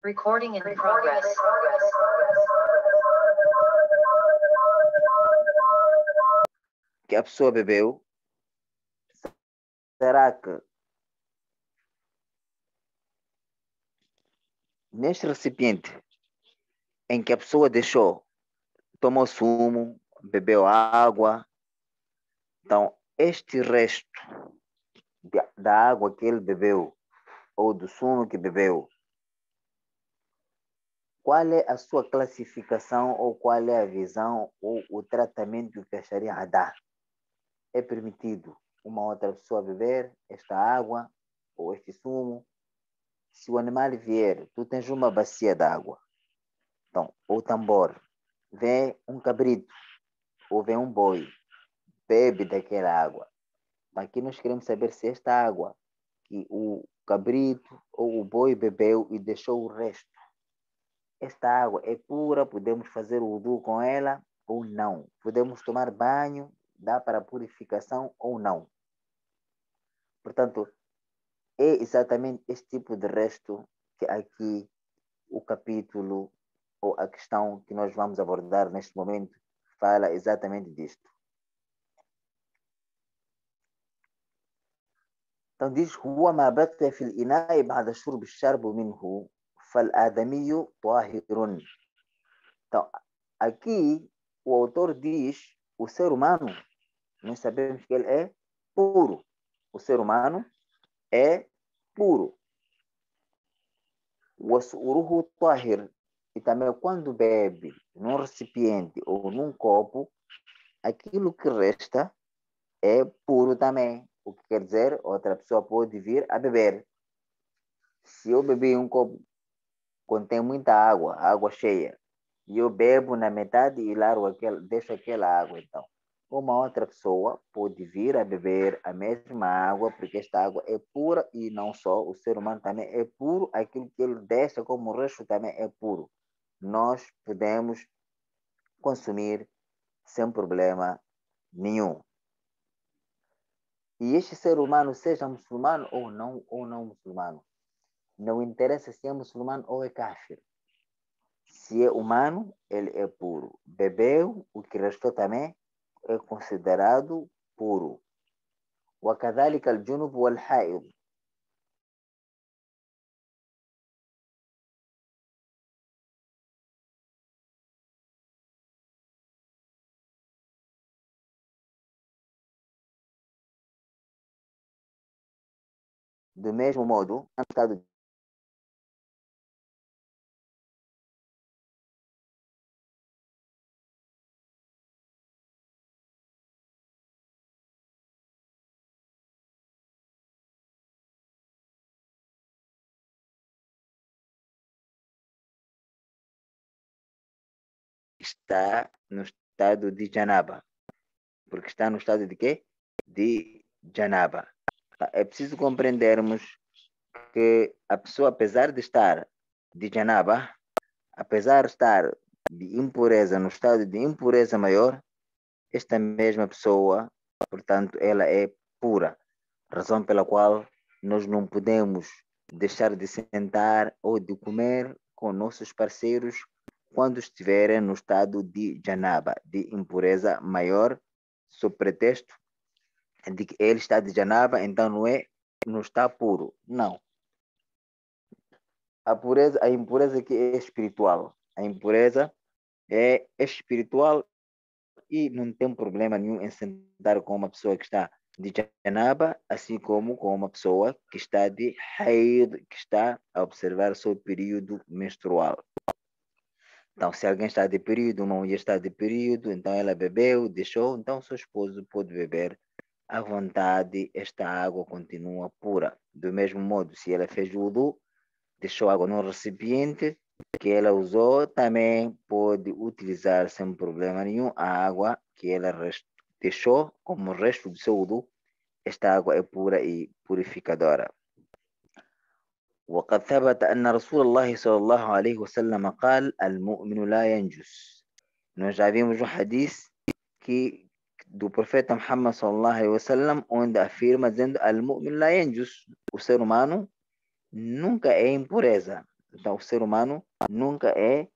Recording in progress. Que a pessoa bebeu, será que neste recipiente em que a pessoa deixou, tomou sumo, bebeu água, então este resto da água que ele bebeu ou do sumo que bebeu, qual é a sua classificação ou qual é a visão ou o tratamento que a Sharia dá? É permitido uma outra pessoa beber esta água ou este sumo? Se o animal vier, tu tens uma bacia d'água, então, ou tambor, vem um cabrito ou vem um boi, bebe daquela água. Aqui nós queremos saber se esta água que o cabrito ou o boi bebeu e deixou o resto, esta água é pura, podemos fazer o wudu com ela ou não? Podemos tomar banho, dá para purificação ou não? Portanto, é exatamente este tipo de resto que aqui o capítulo ou a questão que nós vamos abordar neste momento fala exatamente disto. Então diz: "Huwa ma baqiya fil ina'i ba'da shurb ash-sharb minhu fal-adamiyyu tahirun." Então, aqui o autor diz: o ser humano, nós sabemos que ele é puro. O ser humano é puro. Wasuruhu tahir. E também quando bebe num recipiente ou num copo, aquilo que resta é puro também. O que quer dizer, outra pessoa pode vir a beber. Se eu bebi um copo contém muita água, água cheia, e eu bebo na metade e largo deixo aquela água, então uma outra pessoa pode vir a beber a mesma água, porque esta água é pura e não só, o ser humano também é puro, aquilo que ele deixa como o resto também é puro. Nós podemos consumir sem problema nenhum. E este ser humano, seja muçulmano ou não muçulmano, não interessa se é muçulmano ou é kafir. Se é humano, ele é puro. Bebeu, o que restou também é considerado puro. وكذلك الجنب والحائض. Do mesmo modo, estado está no estado de Janaba. Porque está no estado de quê? De Janaba. É preciso compreendermos que a pessoa, apesar de estar de Janaba, apesar de estar de impureza, no estado de impureza maior, esta mesma pessoa, portanto, ela é pura. Razão pela qual nós não podemos deixar de sentar ou de comer com nossos parceiros quando estiverem no estado de Janaba, de impureza maior, sob pretexto de que ele está de Janaba, então não está puro. Não. A impureza que é espiritual. A impureza é espiritual e não tem problema nenhum em sentar com uma pessoa que está de Janaba, assim como com uma pessoa que está de Haid, que está a observar o seu período menstrual. Então, se alguém está de período, uma mulher está de período, então ela bebeu, deixou, então seu esposo pode beber à vontade, esta água continua pura. Do mesmo modo, se ela fez o wudu, deixou água no recipiente que ela usou, também pode utilizar sem problema nenhum a água que ela deixou como resto do seu wudu. Esta água é pura e purificadora. وقد ثبت أن رسول الله صلى الله عليه وسلم قال المؤمن لا ينجس. Nós já vimos um hadith do profeta Muhammad sallallahu alaihi wasallam, onde afirma dizendo: Al-mu'min la yanjus, o ser humano nunca é impureza. Então, o ser humano nunca é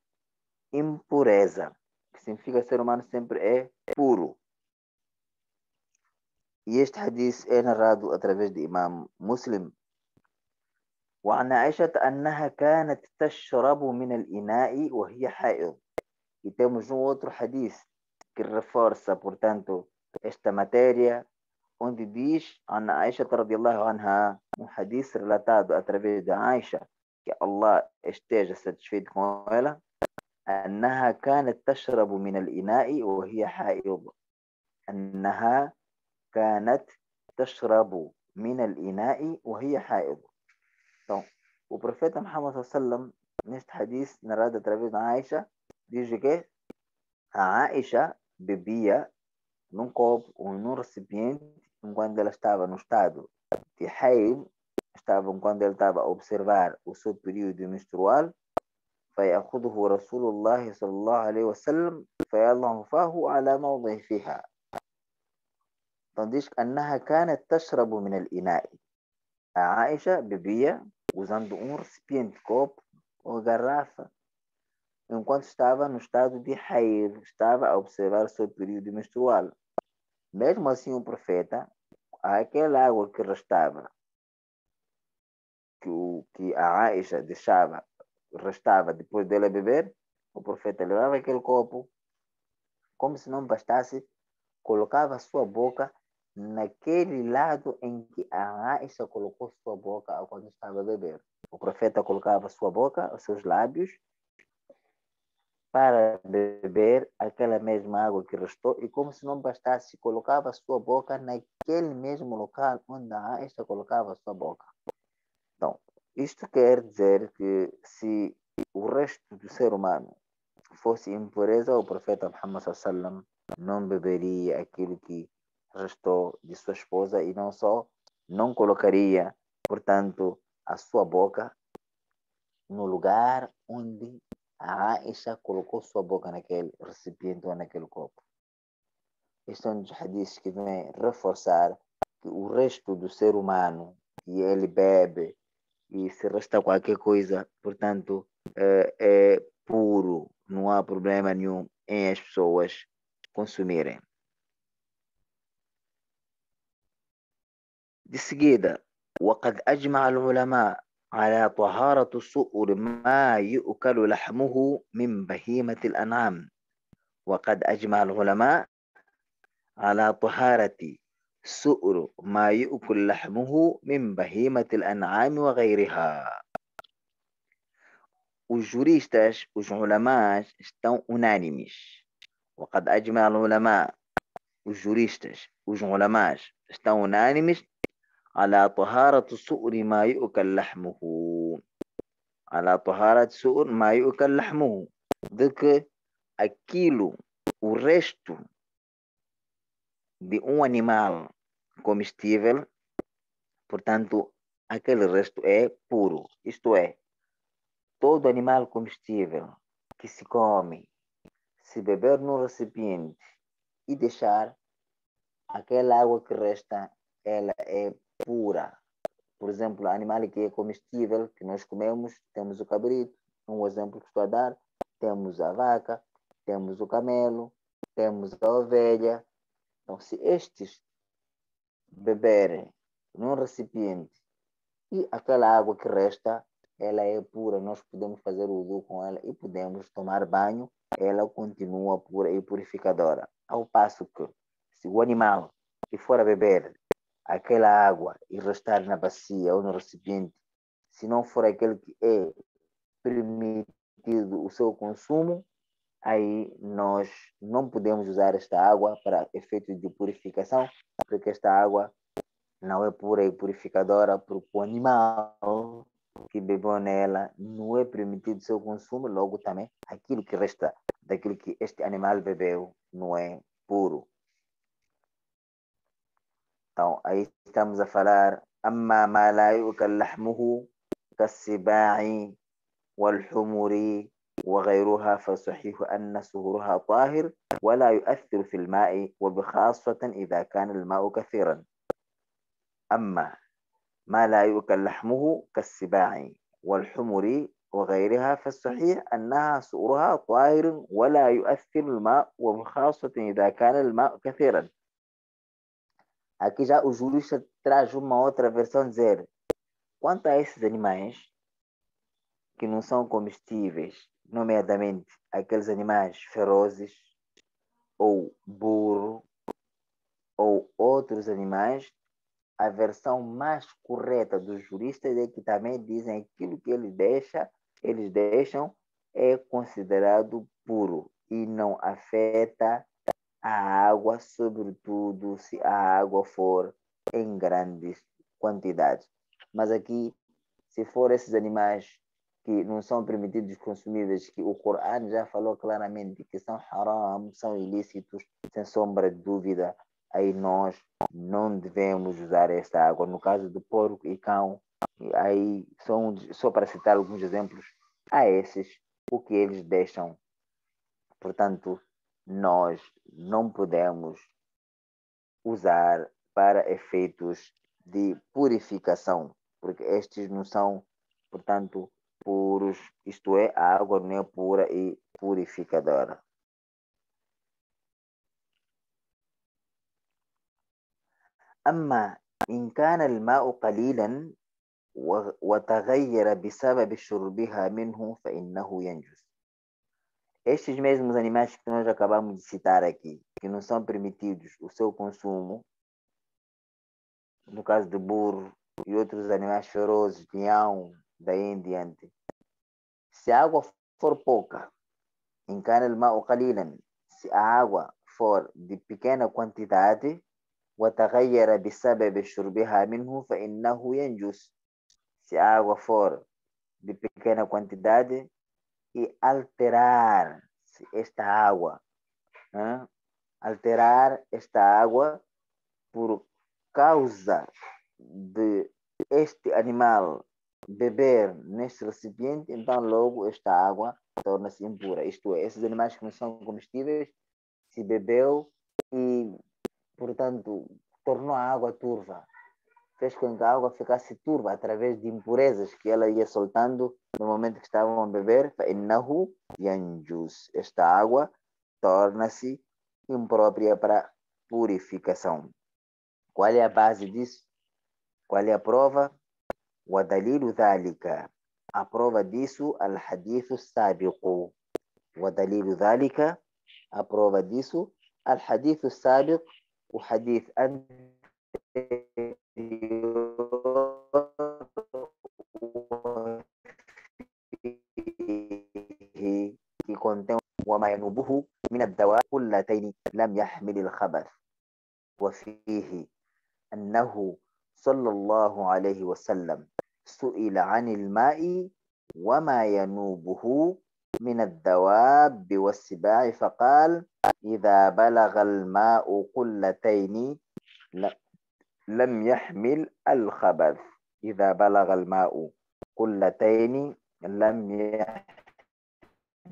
impureza, que significa ser humano sempre é puro. E este hadith é narrado através de Imam Muslim. وعن عائشة أنها كانت تشرب من الإناء وهي حائض. E temos outro hadith que reforça, portanto, esta matéria, onde diz Ana Aisha radiallahu anha, um hadith relatado através de Aisha, que Allah esteja satisfeito com ela, أنها كانت تشرب من الإناء وهي حائض. أنها كانت تشرب من الإناء وهي حائض. Então, o profeta Muhammad sallam, neste hadith narrado através da Aisha, diz que a Aisha bebia num copo ou num recipiente enquanto ela estava no estado de haid, quando ela estava a observar o seu período menstrual. فيأخذه رسول الله صلى الله عليه وسلم فيضع فاه على موضع فيها. Então diz que أنها كانت تشرب من الإناء. A Aisha bebia usando um recipiente, copo ou garrafa, enquanto estava no estado de haid, estava a observar o seu período menstrual. Mesmo assim, o profeta, aquela água que restava, que a Aisha restava depois dela beber, o profeta levava aquele copo, como se não bastasse, colocava sua boca naquele lado em que a Aisha colocou sua boca quando estava a beber. O profeta colocava sua boca, os seus lábios, para beber aquela mesma água que restou, e como se não bastasse, colocava sua boca naquele mesmo local onde a Aisha colocava sua boca. Então, isto quer dizer que se o resto do ser humano fosse impureza, o profeta Muhammad sallam não beberia aquilo que restou de sua esposa, e não só, não colocaria, portanto, a sua boca no lugar onde a Aisha colocou sua boca naquele recipiente ou naquele copo. Este é um dos hadiths que vem reforçar que o resto do ser humano, que ele bebe e se resta qualquer coisa, portanto, é puro, não há problema nenhum em as pessoas consumirem. De seguida, وقد أجمع العلماء على طهارة سؤر ما يؤكل لحمه من بهيمة الأنعام. وقد أجمع العلماء على طهارة سؤر ما يؤكل لحمه من بهيمة الأنعام وغيرها. Os juristas, os ulamás, estão unânimes. وقد أجمع العلماء, os juristas, os ulamás, estão unânimes على طهارة سؤر ما يؤكل لحمه. على طهارة سؤر ما يؤكل لحمه. De que aquilo, o resto de um animal comestível, portanto, aquele resto é puro. Isto é, todo animal comestível que se come, se beber no recipiente e deixar, aquela água que resta, ela é pura. Por exemplo, animal que é comestível, que nós comemos, temos o cabrito, um exemplo que estou a dar, temos a vaca, temos o camelo, temos a ovelha. Então, se estes beberem num recipiente e aquela água que resta, ela é pura, nós podemos fazer o wudu com ela e podemos tomar banho, ela continua pura e purificadora. Ao passo que, se o animal que for a beber aquela água e restar na bacia ou no recipiente, se não for aquele que é permitido o seu consumo, aí nós não podemos usar esta água para efeito de purificação, porque esta água não é pura e purificadora, porque o animal que bebeu nela não é permitido o seu consumo, logo também aquilo que resta daquilo que este animal bebeu não é puro. Então, aí estamos a falar أما ما لا يؤكل لحمه كالسباع والحمر وغيرها فصحيح أن سهرها طاهر ولا يؤثر في الماء وبخاصة إذا كان الماء كثيرا. أما ما لا يؤكل لحمه كالسباع والحمر وغيرها فالصحيح أنها سؤرها طاهر ولا يؤثر الماء وبخاصة إذا كان الماء كثيرا. Aqui já o jurista traz uma outra versão dizer, quanto a esses animais que não são comestíveis, nomeadamente aqueles animais ferozes ou burro ou outros animais, a versão mais correta dos juristas é que também dizem aquilo que eles deixam é considerado puro e não afeta a água, sobretudo se a água for em grandes quantidades. Mas aqui, se for esses animais que não são permitidos consumíveis, que o Corão já falou claramente que são haram, são ilícitos, sem sombra de dúvida, aí nós não devemos usar esta água. No caso do porco e cão, aí só para citar alguns exemplos, a esses, o que eles deixam. Portanto, nós não podemos usar para efeitos de purificação, porque estes não são, portanto, puros, isto é, a água não é pura e purificadora. أما إن كان الماء قليلا وتغير بسبب شربها منه فإنه ينجس. Estes mesmos animais que nós acabamos de citar aqui, que não são permitidos o seu consumo, no caso do burro e outros animais ferozes, leão, daí em diante, se a água for pouca, إن كان الماء قليلا, se a água for de pequena quantidade, وتغير بسبب شربها منه فإنه ينجس. Se a água for de pequena quantidade e alterar esta água, alterar esta água por causa de este animal beber neste recipiente, então logo esta água torna-se impura. Isto é, esses animais que não são comestíveis, se bebeu e, portanto, tornou a água turva. Fez com que a água ficasse turva através de impurezas que ela ia soltando no momento que estavam a beber. فإنه ينجس. Esta água torna-se imprópria para purificação. Qual é a base disso? Qual é a prova? ودليل ذلك. A prova disso, الحديث السابق. ودليل ذلك. A prova disso, الحديث السابق. وحديث que contém وما ينوبه من الدواء كلتين لم يحمل الخبث. وفيه أنه صلى الله عليه وسلم سئل عن الماء وما ينوبه من الدواب والسباع فقال إذا بلغ الماء قلتين لم يحمل الخبث. إذا بلغ الماء قلتين لم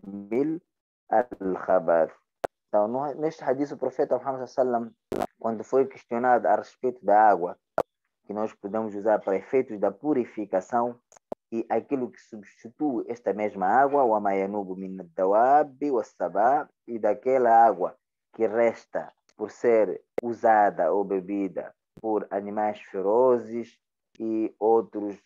يحمل الخبث. Então, neste hadith, o profeta Muhammad sallam, quando foi questionado a respeito da água que nós podemos usar para efeitos da purificação e aquilo que substitui esta mesma água, o amayanubu min dawabi wassaba, e daquela água que resta por ser usada ou bebida por animais ferozes e outros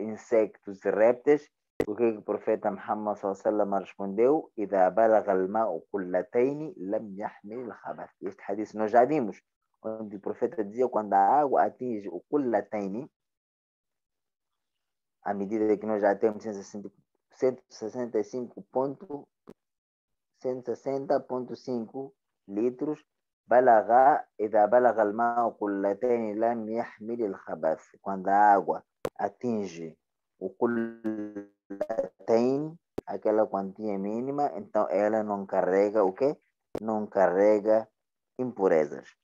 insectos e répteis, o que o profeta Muhammad sallallahu respondeu? إذا بلغ الماء قلتين لم يحمل الخبث. Este hadith nós já vimos, onde o profeta dizia quando a água atinge o قلتين, à medida que nós já temos 160.5 litros, بلغ إذا بلغ الماء قلتين لم يحمل الخبث. Quando a água atinge o قلتين, aquela quantia mínima, então ela não carrega o quê? Não carrega impurezas.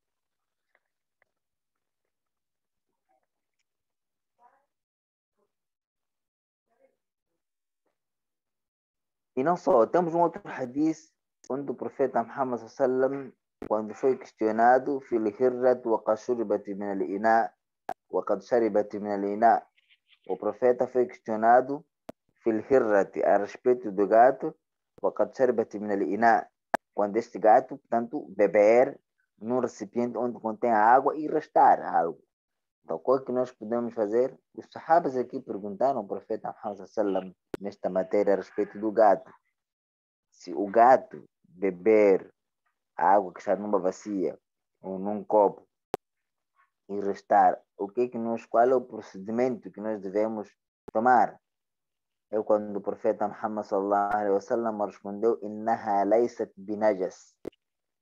E não só, temos um outro hadith onde o profeta Muhammad sallam, quando foi questionado, في الهرة وقد شربت من الإناء وقد شربت من الإناء, o profeta foi questionado fil hirrati, a respeito do gato, وقد شربت من الإناء, quando este gato, portanto, beber num recipiente onde contém água e restar algo. Então, qual é que nós podemos fazer? Os sahabas aqui perguntaram ao profeta Muhammad sallam nesta matéria a respeito do gato. Se o gato beber a água que está numa bacia ou num copo e restar, qual é o procedimento que nós devemos tomar? É quando o profeta Muhammad sallallahu alaihi wasallam respondeu: Innaha laysat binajas.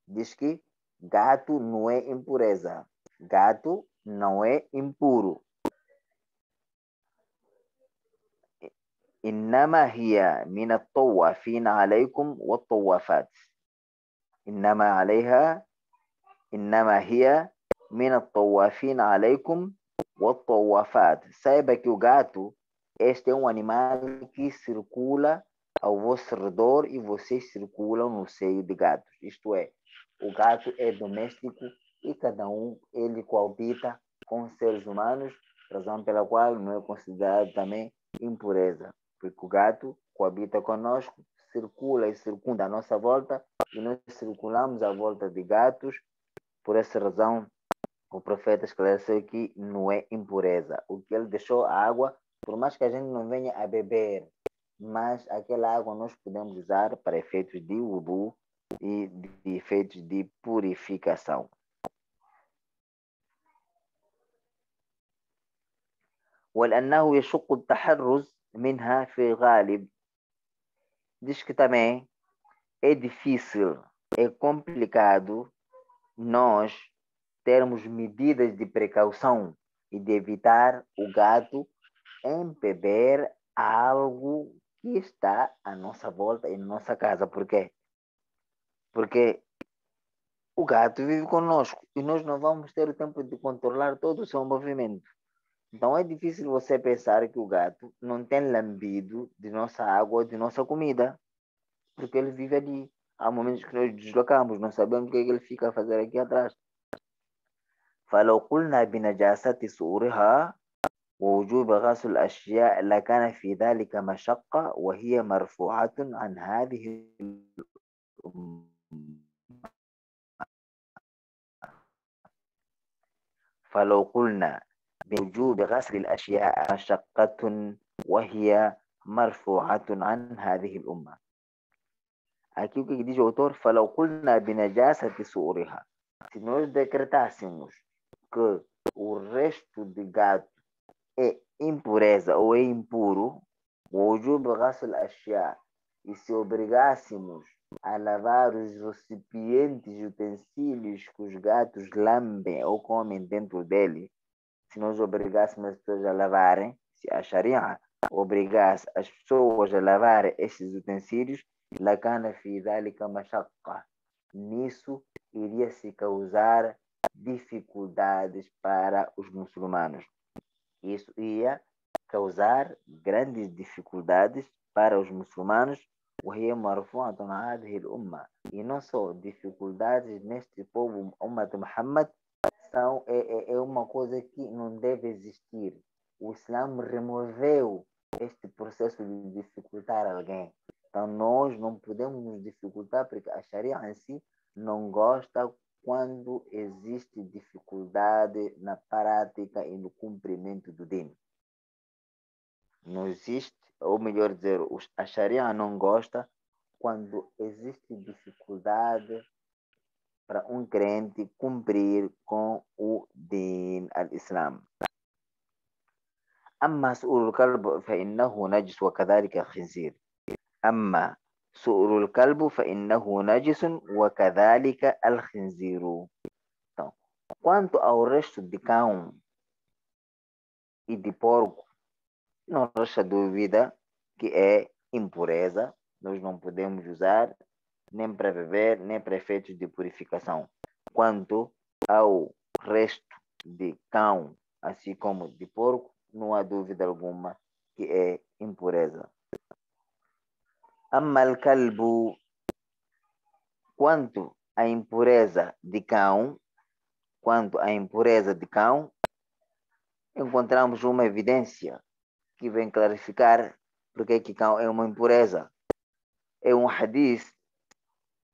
Diz que gato não é impureza. Gato não é impuro. Innama hiya min at-tawafin alaykum wat-tawafat. Innama hiya min at-tawafin alaykum wat-tawafat. Saiba que o gato, este é um animal que circula ao vosso redor e vocês circulam no seio de gatos. Isto é, o gato é doméstico e cada um ele coabita com os seres humanos, razão pela qual não é considerado também impureza, porque o gato coabita conosco, circula e circunda à nossa volta e nós circulamos à volta de gatos. Por essa razão, o profeta esclareceu que não é impureza. O que ele deixou a água, por mais que a gente não venha a beber, mas aquela água nós podemos usar para efeitos de wudu e de efeitos de purificação. ولأنه يشق التحرز منها في الغالب. Diz que também é difícil, é complicado nós termos medidas de precaução e de evitar o gato em beber algo que está à nossa volta e na nossa casa. Por quê? Porque o gato vive conosco e nós não vamos ter o tempo de controlar todo o seu movimento. Então é difícil você pensar que o gato não tem lambido de nossa água ou de nossa comida, porque ele vive ali. Há momentos que nós deslocamos, não sabemos o que ele fica a fazer aqui atrás. فلو قلنا بنجاسة صورها ووجوب غسل الأشياء لكان في ذلك مشقة وهي مرفوعة عن هذه الأمة. فلو قلنا بوجوب غسل الأشياء مشقة وهي مرفوعة عن هذه الأمة. Aqui o que diz o autor? فلو قلنا بنجاسة صورها. Se nós decretássemos que o resto de gato é impureza ou é impuro, ووجوب غسل الأشياء, e se obrigássemos a lavar os recipientes e utensílios que os gatos lambem ou comem dentro dele, se nós obrigássemos as pessoas a lavarem, se a Sharia obrigasse as pessoas a lavarem esses utensílios, لكان في ذلك مشقة. Nisso iria se causar dificuldades para os muçulmanos. Isso ia causar grandes dificuldades para os muçulmanos. وهي مرفوعة عن هذه الأمة. E não só dificuldades neste povo, Ummat Muhammad, é uma coisa que não deve existir. O Islã removeu este processo de dificultar alguém. Então nós não podemos nos dificultar, porque a Sharia em si não gosta quando existe dificuldade na prática e no cumprimento do din. Não existe, ou melhor dizer, a Sharia não gosta quando existe dificuldade para um crente cumprir com o din al-Islam. أما سؤر الكلب فإنه نجس وكذلك الخنزير. أما سؤر الكلب فإنه نجس وكذلك الخنزير. Então, quanto ao resto de cão e de porco, não resta dúvida que é impureza. Nós não podemos usar nem para beber, nem para efeitos de purificação. Quanto ao resto de cão, assim como de porco, não há dúvida alguma que é impureza. أما الكلب, quanto à impureza de cão, encontramos uma evidência que vem clarificar porque que cão é uma impureza. É um hadith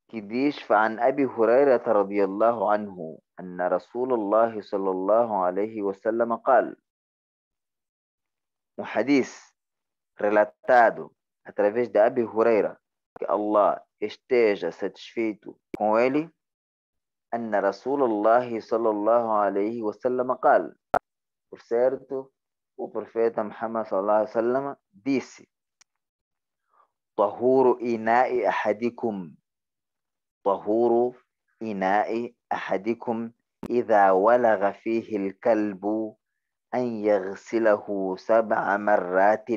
que diz: فعن أبي هريرة رضي الله عنه أن رسول الله صلى الله عليه وسلم قال. Um hadith relatado através de Abi Huraira, que Allah esteja satisfeito com ele, أن رسول الله صلى الله عليه وسلم قال. Por certo, o profeta Muhammad sallallahu alaihi wasallam disse: طهور إناء أحدكم طهور إناء أحدكم إذا ولغ فيه الكلب أن يغسله 7 مرات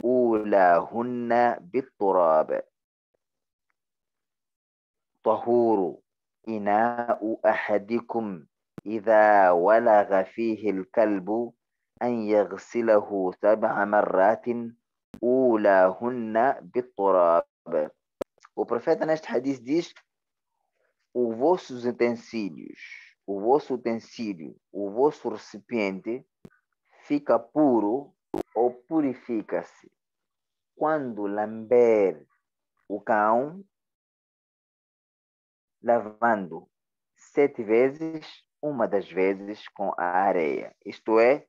أولاهن بالتراب. طهور إناء أحدكم إذا ولغ فيه الكلب أن يغسله 7 مرات أولاهن بالتراب. O profeta neste hadith diz: os vossos utensílios, o vosso utensílio, o vosso recipiente fica puro ou purifica-se quando lamber o cão, lavando 7 vezes, uma das vezes com a areia. Isto é,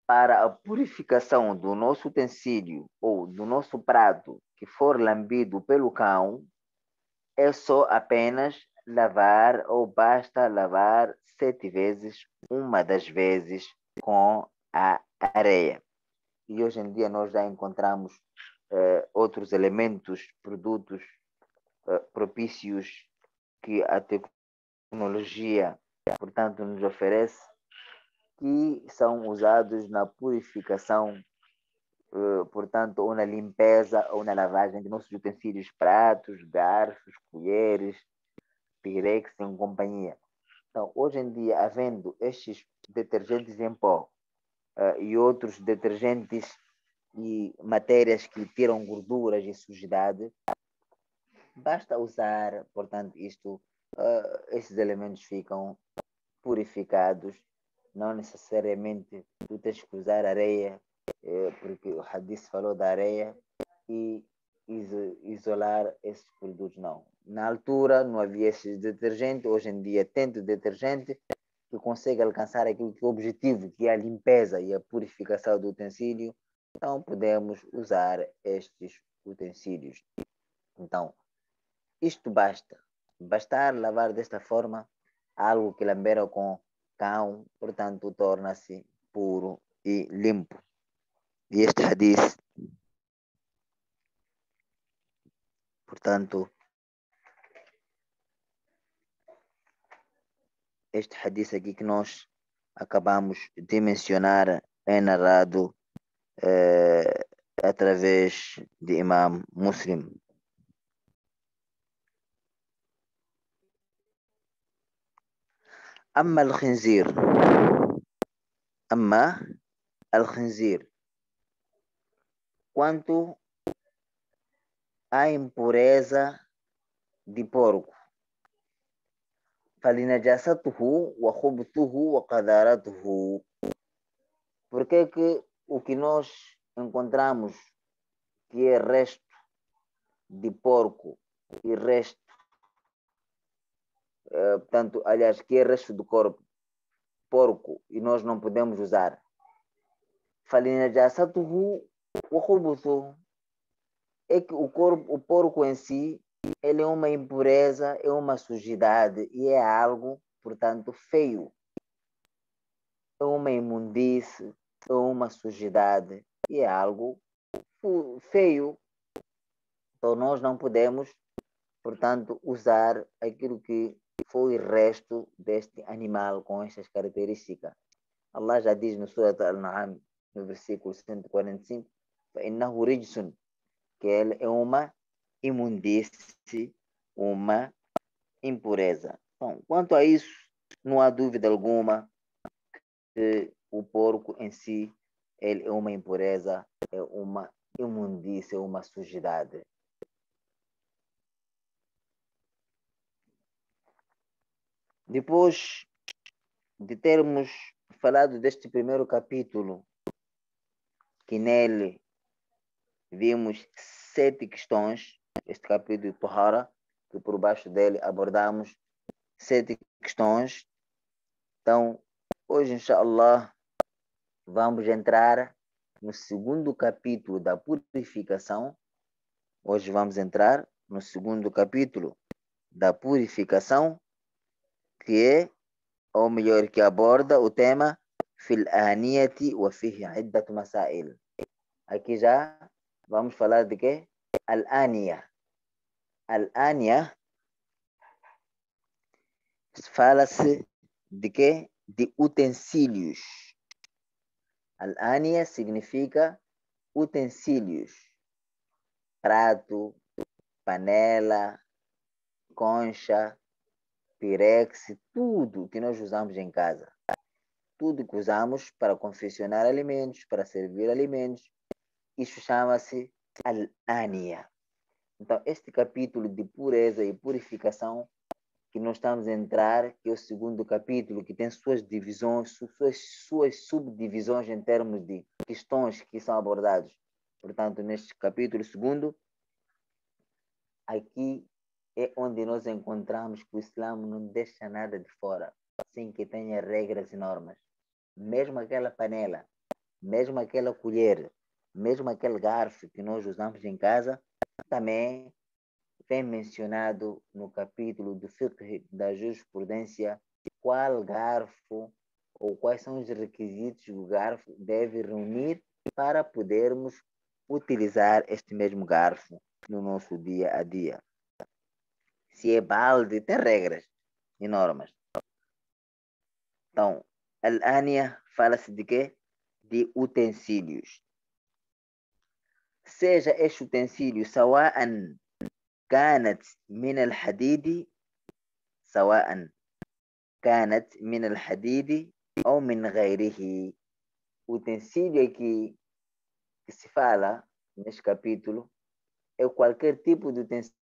para a purificação do nosso utensílio ou do nosso prato que for lambido pelo cão, é só apenas lavar ou basta lavar 7 vezes, uma das vezes com a areia. E hoje em dia nós já encontramos outros elementos, produtos propícios que a tecnologia, portanto, nos oferece, que são usados na purificação, portanto, ou na limpeza ou na lavagem de nossos utensílios, pratos, garfos, colheres, pirex e companhia. Então, hoje em dia, havendo estes detergentes em pó e outros detergentes e matérias que tiram gorduras e sujidade, basta usar, portanto, esses elementos ficam purificados. Não necessariamente tu tens que usar areia, porque o hadith falou da areia, e isolar esses produtos, não. Na altura não havia esse detergente, hoje em dia tem detergente que consegue alcançar aquilo que é o objetivo, que é a limpeza e a purificação do utensílio. Então podemos usar estes utensílios. Então, isto basta. Bastar lavar desta forma algo que lamberam com cão, portanto, torna-se puro e limpo. E este hadith, portanto, este hadith aqui que nós acabamos de mencionar é narrado através de Imam Muslim. أما الخنزير أما الخنزير quanto à impureza de porco, فلنجاسته وخبثه وقذارته. Porque que o que nós encontramos que é resto de porco e resto, portanto, aliás, que é resto do corpo porco e nós não podemos usar, فلنجاسته وخبثه, é que o porco em si, ele é uma impureza, é uma sujidade e é algo, portanto, feio. É uma imundície, é uma sujidade e é algo feio. Então nós não podemos, portanto, usar aquilo que foi o resto deste animal com estas características. Allah já diz no Surat Al-An'am, no versículo 145, فَإِنَّهُ رِجْسٌ, que ele é uma imundície, uma impureza. Então, quanto a isso, não há dúvida alguma que o porco em si, ele é uma impureza, é uma imundície, é uma sujidade. Depois de termos falado deste primeiro capítulo que nele vimos 7 questões, este capítulo de Tahara, que por baixo dele abordamos 7 questões. Então, hoje, inshallah, vamos entrar no segundo capítulo da purificação. Hoje vamos entrar no segundo capítulo da purificação, que é, ou melhor, que aborda o tema fil aniyati wa fihi iddat masail. Aqui já vamos falar de quê? Al-aniya. Al-aniya fala-se de quê? De utensílios. Al-aniya significa utensílios. Prato, panela, concha, pirex, tudo que nós usamos em casa. Tudo que usamos para confeccionar alimentos, para servir alimentos. Isso chama-se al-aniya. Então, este capítulo de pureza e purificação que nós estamos a entrar, que é o segundo capítulo, que tem suas divisões, suas subdivisões em termos de questões que são abordadas. Portanto, neste capítulo segundo, aqui é onde nós encontramos que o Islã não deixa nada de fora, sem que tenha regras e normas. Mesmo aquela panela, mesmo aquela colher, mesmo aquele garfo que nós usamos em casa, também vem mencionado no capítulo do fiqh da jurisprudência qual garfo ou quais são os requisitos que o garfo deve reunir para podermos utilizar este mesmo garfo no nosso dia a dia. Se é balde, tem regras e normas. Então, al-aniya fala-se de quê? De utensílios. Seja este utensílio sawa'an كانت من الحديد سواء كانت من الحديد أو من غيره. O utensílio que se fala neste capítulo é qualquer tipo de utensílio.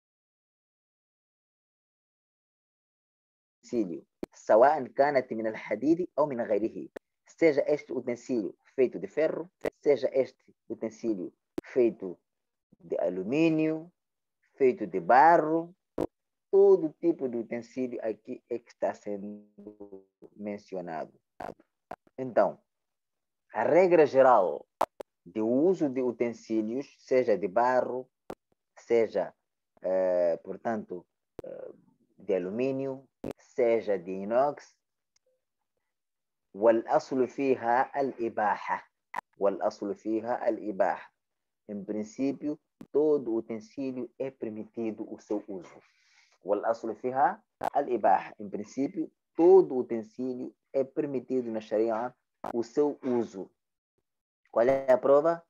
سواء كانت من الحديد أو من غيره. Seja este utensílio feito de ferro, seja este utensílio feito de alumínio, feito de barro, todo tipo de utensílio aqui é que está sendo mencionado. Então, a regra geral do uso de utensílios, seja de barro, seja, portanto, de alumínio, seja de inox, والأصل فيها الإباحة. والأصل فيها الإباحة. Em princípio, todo utensílio é permitido o seu uso. والأصل فيها الإباحة. Em princípio, todo utensílio é permitido na Sharia o seu uso. Qual é a prova?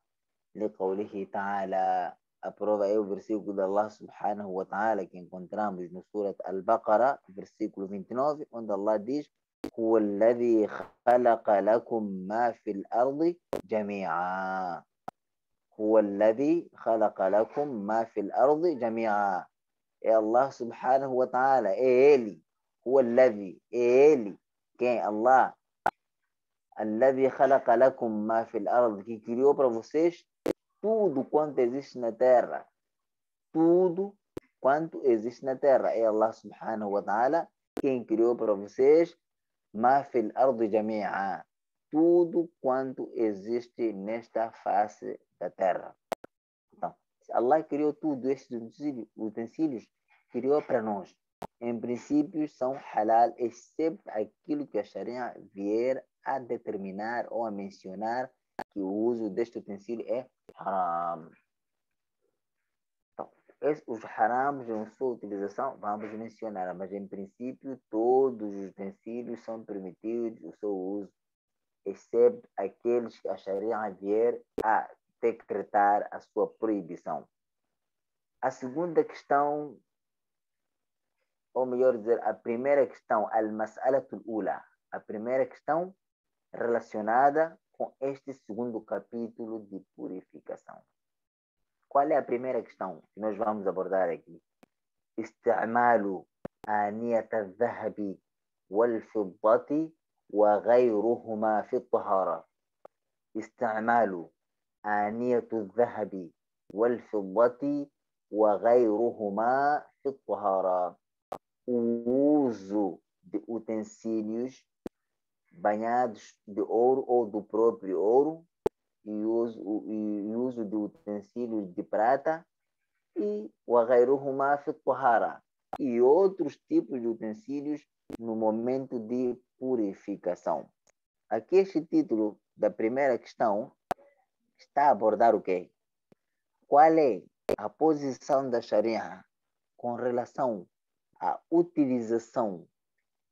لقوله تعالى. A prova é o versículo de Allah subhanahu wa ta'ala que encontramos no Surat Al-Baqarah, versículo 29, onde Allah diz: هو الذي خلق لكم ما في الأرض جميعا. هو الذي خلق لكم ما في الأرض جميعا. É Allah subhanahu wa ta'ala, é Ele, هو الذي, é Ele, quem? Allah, الذي خلق لكم ما في الأرض, que criou para vocês tudo quanto existe na terra, tudo quanto existe na terra, é Allah subhanahu wa ta'ala, quem criou para vocês ما في الأرض جميعا, tudo quanto existe nesta face da terra. Então, se Allah criou tudo estes utensílios, criou para nós. Em princípio, são halal, exceto aquilo que a Sharia vier a determinar ou a mencionar que o uso deste utensílio é haram. Então, os harams em sua utilização, vamos mencionar, mas em princípio, todos os utensílios são permitidos o seu uso, exceto aqueles que a Sharia vier a decretar a sua proibição. A segunda questão, ou melhor dizer, a primeira questão, al-mas'alatul ula, a primeira questão relacionada com este segundo capítulo de purificação. Qual é a primeira questão que nós vamos abordar aqui? استعمال آنية الذهب والفضة وغيرهما في الطهارة. استعمال آنية الذهب والفضة وغيرهما في الطهارة. O uso de utensílios banhados de ouro ou do próprio ouro, e uso de utensílios de prata, e وغيرهما في الطهارة, e outros tipos de utensílios no momento de purificação. Aqui este título da primeira questão está a abordar o quê? Qual é a posição da Sharia com relação à utilização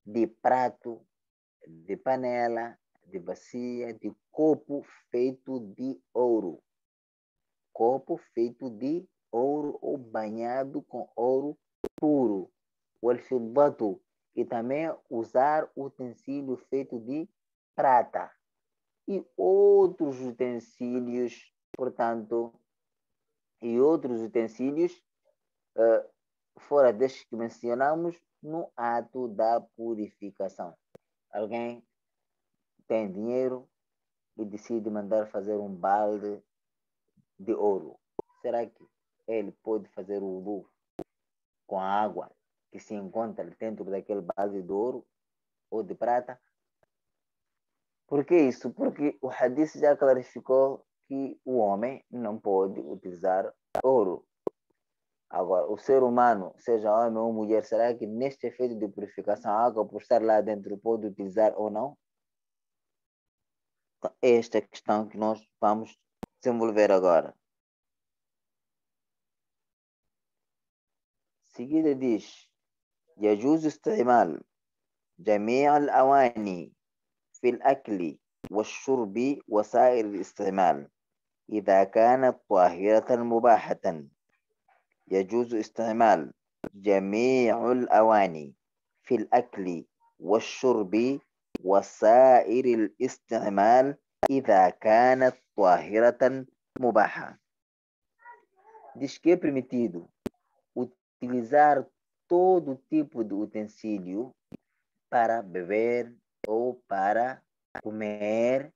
de prato, de panela, de bacia, de copo feito de ouro. Copo feito de ouro ou banhado com ouro puro. O alfibatu, e também usar utensílio feito de prata. E outros utensílios, portanto, fora destes que mencionamos, no ato da purificação. Alguém tem dinheiro e decide mandar fazer um balde de ouro. Será que ele pode fazer o wudu com a água que se encontra dentro daquele balde de ouro ou de prata? Por que isso? Porque o hadith já clarificou que o homem não pode utilizar ouro. Agora, o ser humano, seja homem ou mulher, será que neste efeito de purificação a água, por estar lá dentro, pode utilizar ou não? Então, esta é a questão que nós vamos desenvolver agora. Seguida diz: يجوز استعمال جميع الأواني في الأكل والشرب وسائر الاستعمال إذا كانت طاهرة مباحة. يجوز استعمال جميع الأواني في الأكل والشرب وسائر الاستعمال إذا كانت طاهرة مباحة. Diz que é permitido utilizar todo tipo de utensílio para beber ou para comer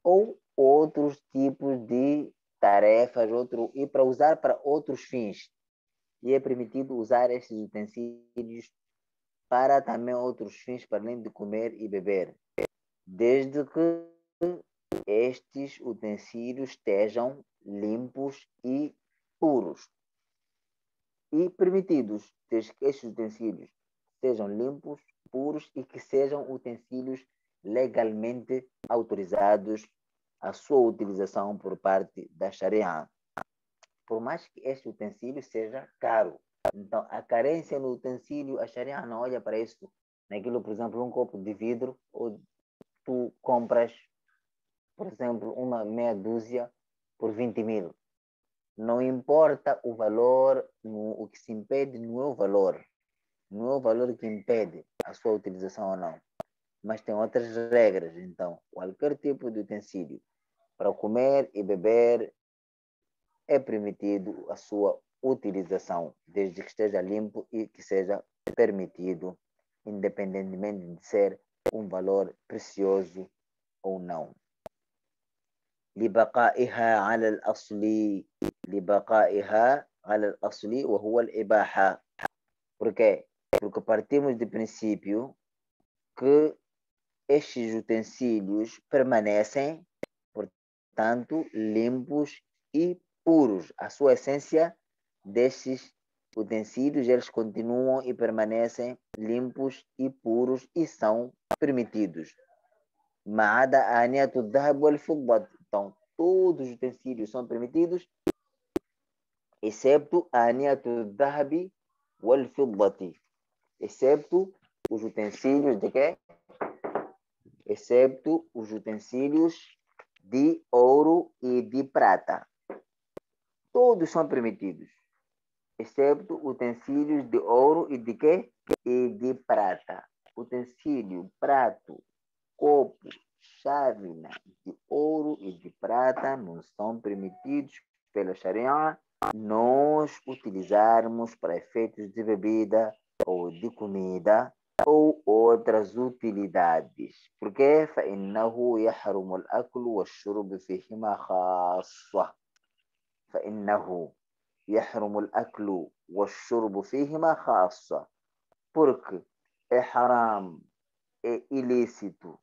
ou outros tipos de tarefas e para usar para outros fins. E é permitido usar estes utensílios para também outros fins, para além de comer e beber, desde que estes utensílios estejam limpos e puros. E permitidos, desde que estes utensílios sejam limpos, puros e que sejam utensílios legalmente autorizados a sua utilização por parte da Sharia. Por mais que este utensílio seja caro. Então, a carência no utensílio, a Sharia não olha para isso. Naquilo, por exemplo, um copo de vidro, ou tu compras, por exemplo, uma meia dúzia por 20 mil. Não importa o valor, o que se impede não é o valor. Não é o valor que impede a sua utilização ou não. Mas tem outras regras. Então, qualquer tipo de utensílio para comer e beber é permitido a sua utilização, desde que esteja limpo e que seja permitido, independentemente de ser um valor precioso ou não. لبقائها على الأصل وهو الإباحة. Por quê? Porque partimos do princípio que estes utensílios permanecem, portanto, limpos e puros. A sua essência destes utensílios, eles continuam e permanecem limpos e puros e são permitidos. Ma'ada aniyatu dhahab wal fiddat. Então, todos os utensílios são permitidos, excepto aniyatu dhahab wal fiddat. Excepto os utensílios de quê? Excepto os utensílios de ouro e de prata. Todos são permitidos, excepto utensílios de ouro e de quê? E de prata. Utensílio, prato, copo, chávena de ouro e de prata não são permitidos pela Sharia nós utilizarmos para efeitos de bebida ou de comida, ou outras utilidades. Porque فإنه يحرم الأكل والشرب فيهما خاصة. فإنه يحرم الأكل والشرب فيهما خاصة. Porque é haram, é ilícito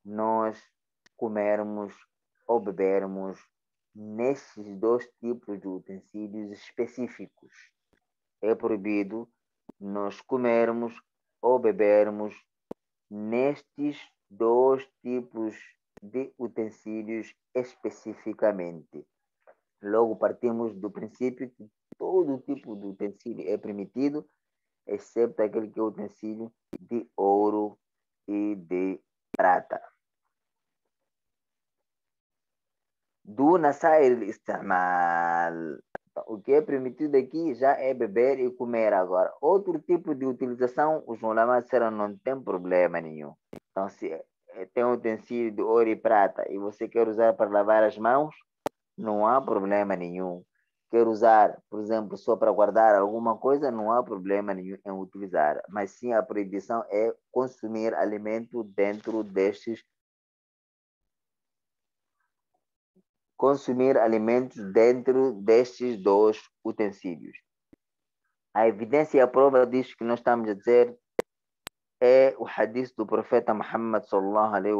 nós comermos ou bebermos nesses dois tipos de utensílios específicos. É proibido nós comermos ou bebermos nestes dois tipos de utensílios especificamente. Logo, partimos do princípio que todo tipo de utensílio é permitido, exceto aquele que é utensílio de ouro e de prata. Duna sair istimal. O que é permitido aqui já é beber e comer agora. Outro tipo de utilização, os ulamas disseram não tem problema nenhum. Então, se tem um utensílio de ouro e prata e você quer usar para lavar as mãos, não há problema nenhum. Quer usar, por exemplo, só para guardar alguma coisa, não há problema nenhum em utilizar. Mas sim, a proibição é consumir alimento dentro destes dois utensílios. A evidência e a prova disso que nós estamos a dizer é o hadith do profeta Muhammad sallallahu alaihi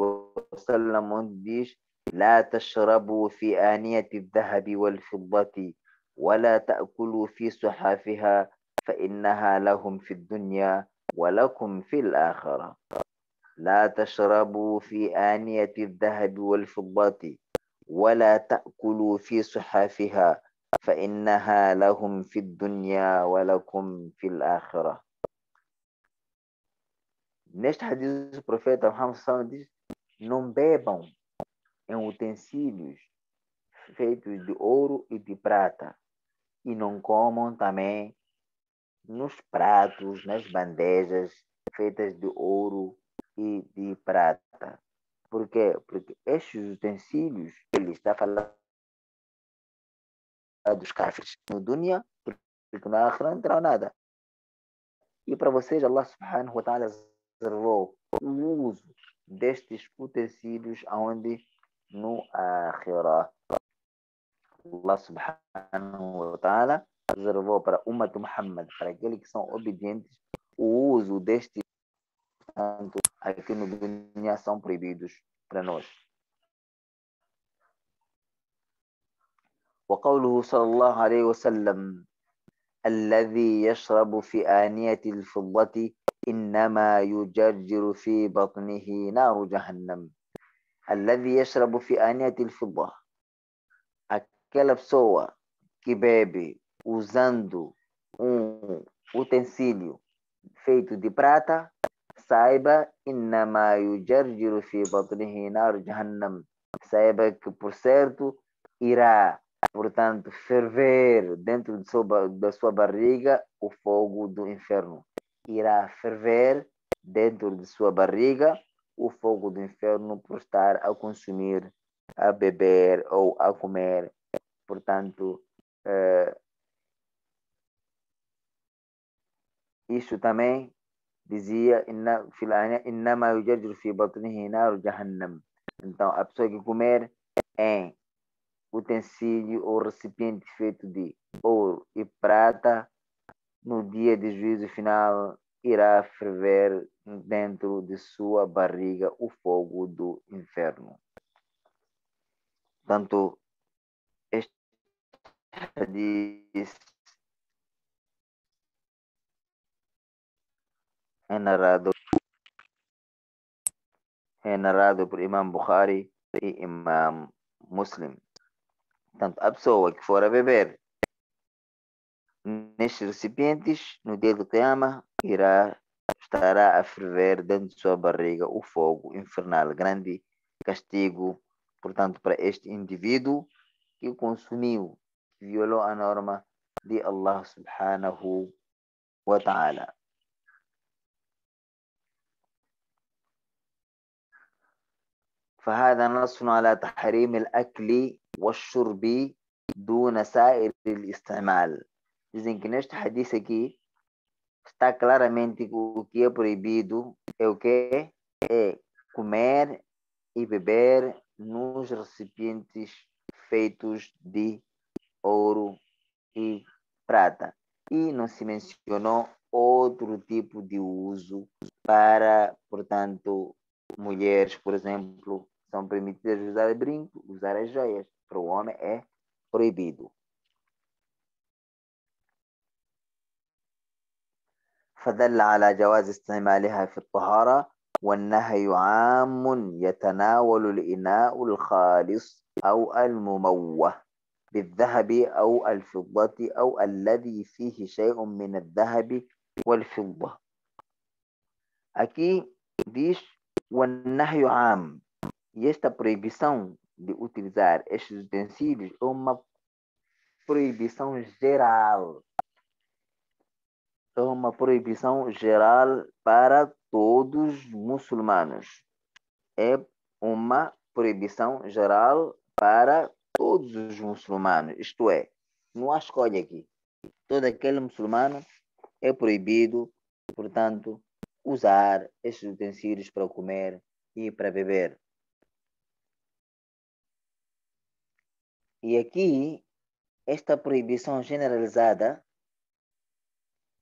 wasallam, onde diz: لا تشربوا في آنية الذهب والفضة ولا تأكلوا في صحافها فإنها لهم في الدنيا ولكم في الآخرة. لا تشربوا في آنية الذهب والفضة ولا تأكلوا في صحافها فإنها لهم في الدنيا ولكم في الآخرة. Neste hadith, o profeta Muhammad sallallahu alaihi wasallam diz: não bebam em utensílios feitos de ouro e de prata, e não comam também nos pratos, nas bandejas feitas de ouro e de prata. Por quê? Porque estes utensílios, ele está falando dos kafirs no dunya, porque na akhira não terão nada. E para vocês, Allah subhanahu wa ta'ala reservou o uso destes utensílios aonde no akhira. Allah subhanahu wa ta'ala reservou para Ummat Muhammad, para aqueles que são obedientes, o uso destes, tanto aqui no dunya, são proibidos para nós. وقوله صلى الله عليه وسلم الذي يشرب في آنية الفضة إنما يجرجر في بطنه نار جهنم. الذي يشرب في آنية الفضة, aquela pessoa que bebe usando um utensílio feito de prata, saiba إنما يجرجر في بطنه نار جهنم. Saiba que, por certo, irá, portanto, ferver dentro da sua barriga o fogo do inferno. Irá ferver dentro de sua barriga o fogo do inferno por estar a consumir, a beber ou a comer. Portanto, isso também dizia إنما يجرجر في بطنه نار جهنم. Então, a pessoa que comer em utensílio ou recipiente feito de ouro e prata, no dia de juízo final, irá ferver dentro de sua barriga o fogo do inferno. Portanto, este hadith é narrado por Imam Bukhari e Imam Muslim. Portanto, a pessoa que for a beber nestes recipientes, no dia do Qiyamah, estará a ferver dentro de sua barriga o fogo infernal. Grande castigo, portanto, para este indivíduo que consumiu, que violou a norma de Allah subhanahu wa ta'ala. فهذا نص على تحريم الأكل والشرب دون سائر الاستعمال. Dizem que neste hadith aqui está claramente o que é proibido é o que é comer e beber nos recipientes feitos de ouro e prata. E não se mencionou outro tipo de uso para, portanto, mulheres, por exemplo, são permitidas usar brinco, usar as joias. Para o homem é proibido. فدل على جواز استعمالها في الطهارة والنهي عام يتناول الإناء الخالص أو المموه بالذهب أو الفضة أو الذي فيه شيء من الذهب والفضة. Aqui diz والنهي عام. E esta proibição de utilizar estes utensílios é uma proibição geral. É uma proibição geral para todos os muçulmanos. É uma proibição geral para todos os muçulmanos. Isto é, não há escolha aqui. Todo aquele muçulmano é proibido, portanto, usar estes utensílios para comer e para beber. E aqui, esta proibição generalizada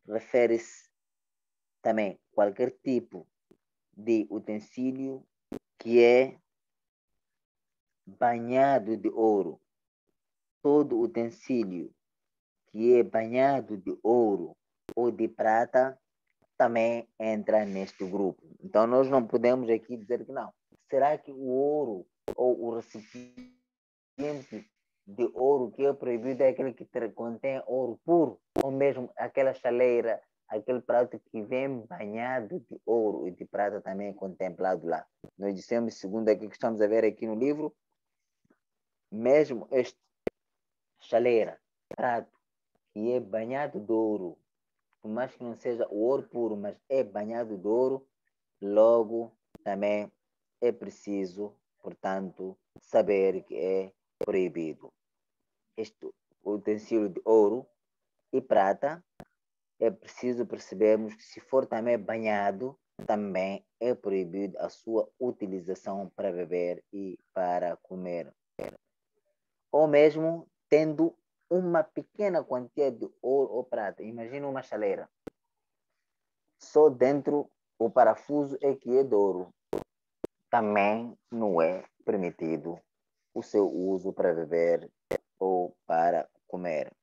refere-se também a qualquer tipo de utensílio que é banhado de ouro. Todo utensílio que é banhado de ouro ou de prata também entra neste grupo. Então, nós não podemos aqui dizer que não. Será que o ouro ou o recipiente de ouro que é proibido é aquele que contém ouro puro? Ou mesmo aquela chaleira, aquele prato que vem banhado de ouro e de prata também é contemplado lá. Nós dissemos, segundo aquilo que estamos a ver aqui no livro, mesmo este chaleira, prato, que é banhado de ouro, por mais que não seja o ouro puro, mas é banhado de ouro, logo também é preciso, portanto, saber que é proibido. Este utensílio de ouro e prata, é preciso percebermos que se for também banhado, também é proibido a sua utilização para beber e para comer. Ou mesmo tendo uma pequena quantia de ouro ou prata. Imagina uma chaleira. Só dentro o parafuso é que é de ouro. Também não é permitido o seu uso para beber ou para comer.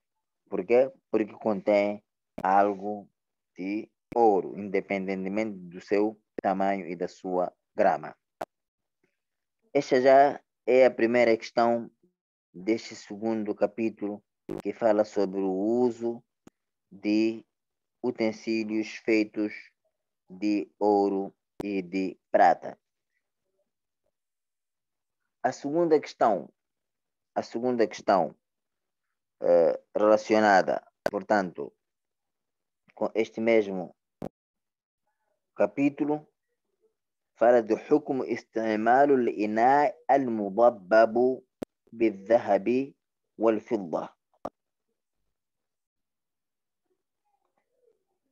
Por quê? Porque contém algo de ouro, independentemente do seu tamanho e da sua grama. Esta já é a primeira questão deste segundo capítulo, que fala sobre o uso de utensílios feitos de ouro e de prata. A segunda questão relacionada, portanto, com este mesmo capítulo, fala de حكم استعمال الإناء المضبب بالذهب والفضة.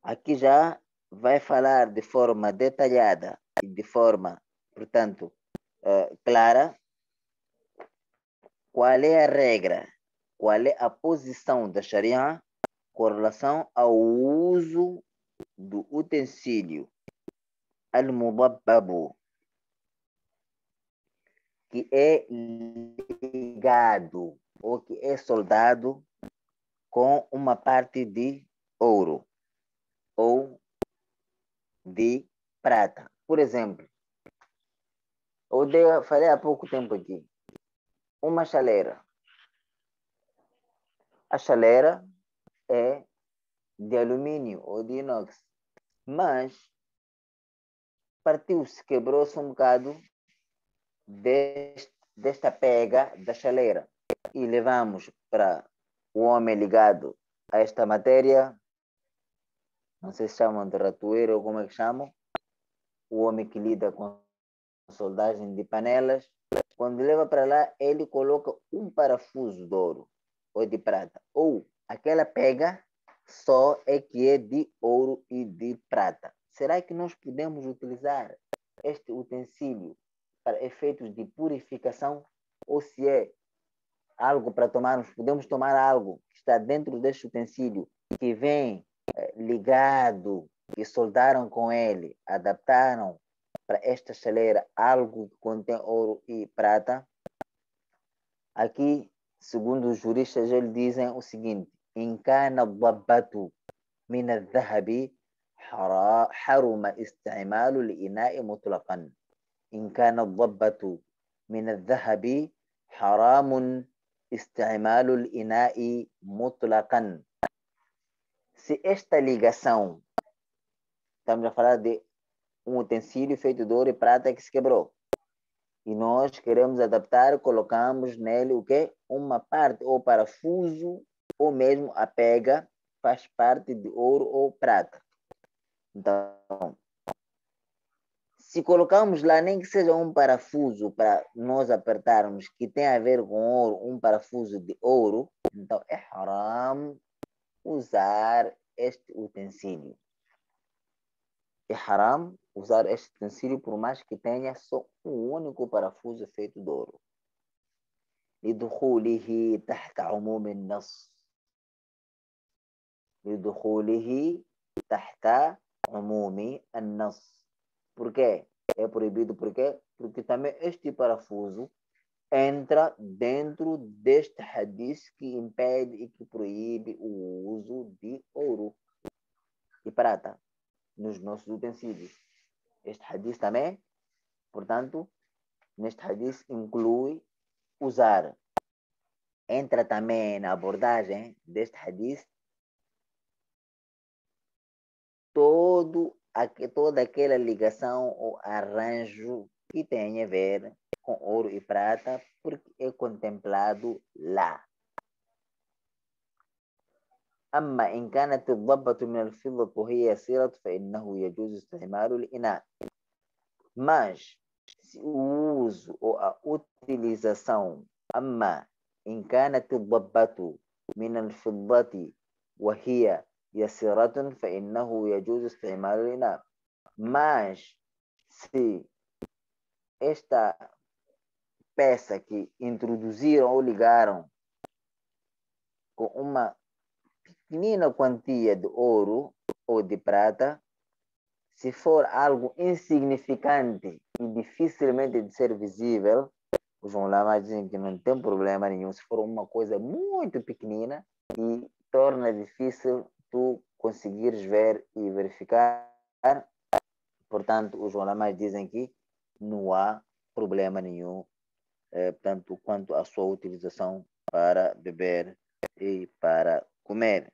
Aqui já vai falar de forma detalhada e de forma, portanto, clara, qual é a regra, qual é a posição da Sharia com relação ao uso do utensílio al-mudabbabu, que é ligado ou que é soldado com uma parte de ouro ou de prata. Por exemplo, eu falei há pouco tempo aqui, uma chaleira. A chaleira é de alumínio ou de inox, mas partiu-se, quebrou-se um bocado desta pega da chaleira e levamos para o homem ligado a esta matéria, não sei se chamam de ratoeiro ou como é que chamam, o homem que lida com soldagem de panelas, quando leva para lá, ele coloca um parafuso de ouro ou de prata, ou aquela pega só é que é de ouro e de prata. Será que nós podemos utilizar este utensílio para efeitos de purificação? Ou se é algo para tomarmos, podemos tomar algo que está dentro deste utensílio, que vem ligado, que soldaram com ele, adaptaram para esta chaleira algo que contém ouro e prata? Aqui, segundo os juristas, eles dizem o seguinte: إن كان الضبة من الذهب حرم استعمال الإناء مطلقا. إن كان الضبة من الذهب حرام استعمال الإناء مطلقا. Se esta ligação, estamos a falar de um utensílio feito de ouro e prata que se quebrou, e nós queremos adaptar, colocamos nele o quê? Uma parte, ou parafuso, ou mesmo a pega, faz parte de ouro ou prata. Então, se colocamos lá, nem que seja um parafuso para nós apertarmos, que tem a ver com ouro, um parafuso de ouro, então é haram usar este utensílio. É haram usar este utensílio por mais que tenha só um único parafuso feito de ouro. لدخوله تحت عموم النص. لدخوله تحت عموم النص. Por quê? É proibido por quê? Porque também este parafuso entra dentro deste hadith que impede e que proíbe o uso de ouro e prata nos nossos utensílios. Este hadith também, portanto, neste hadith inclui usar. Entra também na abordagem deste hadith toda aquela ligação ou arranjo que tem a ver com ouro e prata, porque é contemplado lá. أما إن كانت الضبة من الفضة وهي يسيرة فإنه يجوز استعمال الإناء. Mas se o uso ou a utilização, أما إن كانت الضبة من الفضة وهي يسيرة فإنه يجوز استعمال الإناء. Mas se esta peça que introduziram ou ligaram com uma pequenina quantia de ouro ou de prata, se for algo insignificante e dificilmente de ser visível, os ulamas dizem que não tem problema nenhum. Se for uma coisa muito pequenina e torna difícil tu conseguires ver e verificar, portanto, os ulamas dizem que não há problema nenhum, tanto quanto a sua utilização para beber e para comer.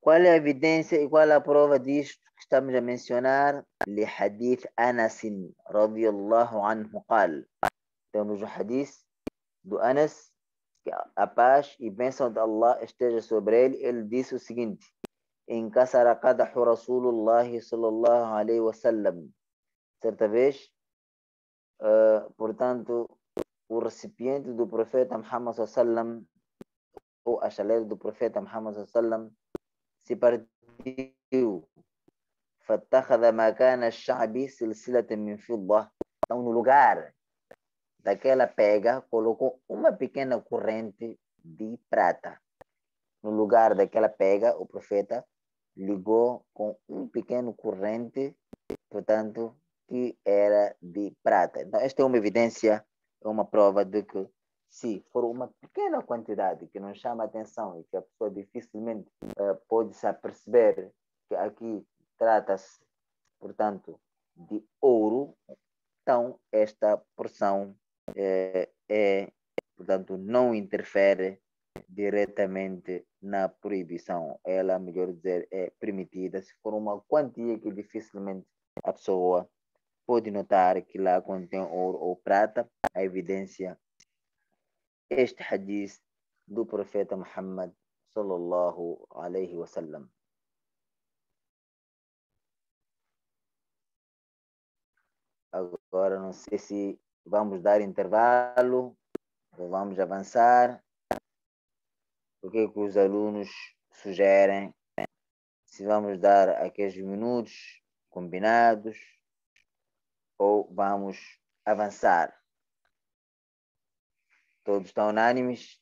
Qual é a evidência e qual é a prova disto que estamos a mencionar? لحديث أنس رضي الله عنه قال. Temos o hadith do Anas, que a paz e bênção de Allah esteja sobre ele. Ele disse o seguinte: انكسر قدح رسول الله صلى الله عليه وسلم. Certa vez, portanto, o recipiente do profeta Muhammad sallam, ou a chaleira do profeta Muhammad sallam, se partiu. فاتخذ مكان الشعب سلسلة من فضة. Então, no lugar daquela pega, colocou uma pequena corrente de prata. No lugar daquela pega, o profeta ligou com um pequeno corrente, portanto, que era de prata. Então, esta é uma evidência, é uma prova de que, se for uma pequena quantidade que não chama atenção e que a pessoa dificilmente pode se aperceber que aqui trata-se, portanto, de ouro, então esta porção portanto, não interfere diretamente na proibição. Ela, melhor dizer, é permitida se for uma quantia que dificilmente a pessoa pode notar que lá contém ouro ou prata. A evidência, este hadith do profeta Muhammad sallallahu alaihi wasallam. Agora não sei se vamos dar intervalo ou vamos avançar. O que é que os alunos sugerem? Se vamos dar aqueles minutos combinados ou vamos avançar? Todos estão unânimes?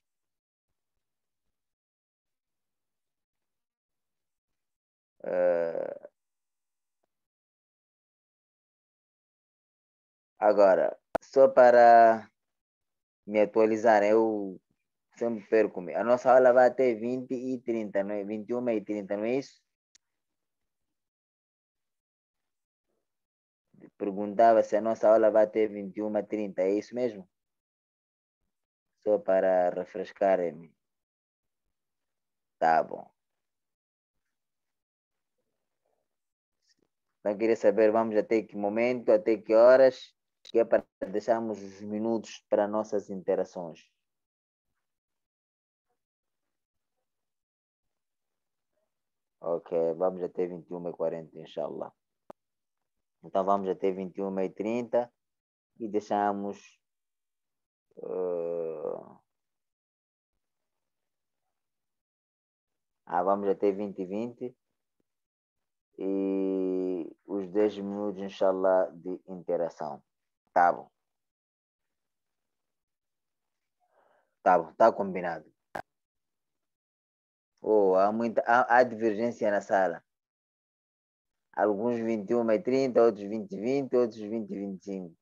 Agora, só para me atualizar, eu sempre perco-me. A nossa aula vai até 20h30, não é? 21h30, não é isso? Perguntava se a nossa aula vai até 21h30, é isso mesmo? Só para refrescar-me. Tá bom. Então, queria saber, vamos até que momento, até que horas, que é para deixarmos os minutos para nossas interações. Ok, vamos até 21h40, inshallah. Então, vamos até 21h30 e deixamos. Vamos até 20h20 e os 10 minutos, inshallah, de interação. Tá bom, tá bom, tá combinado. Oh, há divergência na sala. Alguns 21h30, outros 20h20, outros 20h25.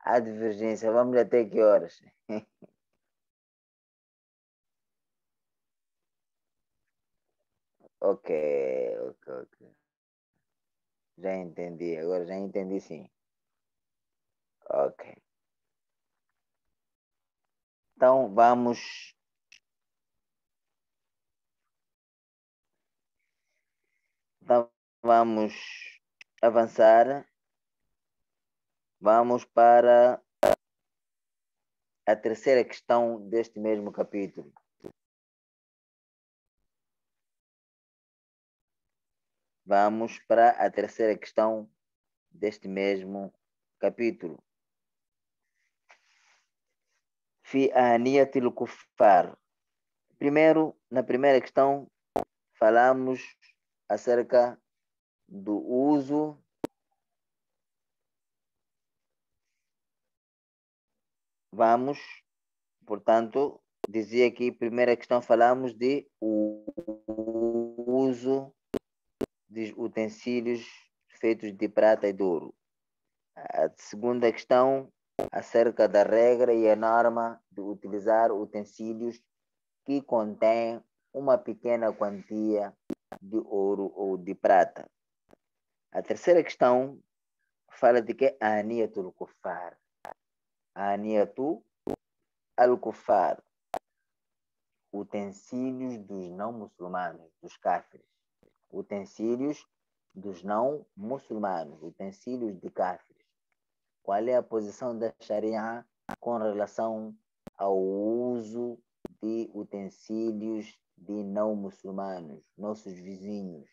Há divergência, vamos até que horas? Ok, ok, ok. Já entendi, agora já entendi sim. Ok. Então então vamos avançar. Vamos para a terceira questão deste mesmo capítulo. Vamos para a terceira questão deste mesmo capítulo. Fi aniyatil kuffar. Primeiro, na primeira questão, falamos acerca do uso vamos, portanto, dizia que primeira questão falamos de o uso de utensílios feitos de prata e de ouro. A segunda questão acerca da regra e a norma de utilizar utensílios que contêm uma pequena quantia de ouro ou de prata. A terceira questão fala de que é aniyatul kuffar. Aniyatu al-kuffar. Utensílios dos não muçulmanos, dos cáfires. Utensílios dos não muçulmanos, utensílios de cáfires. Qual é a posição da Sharia com relação ao uso de utensílios de não muçulmanos, nossos vizinhos,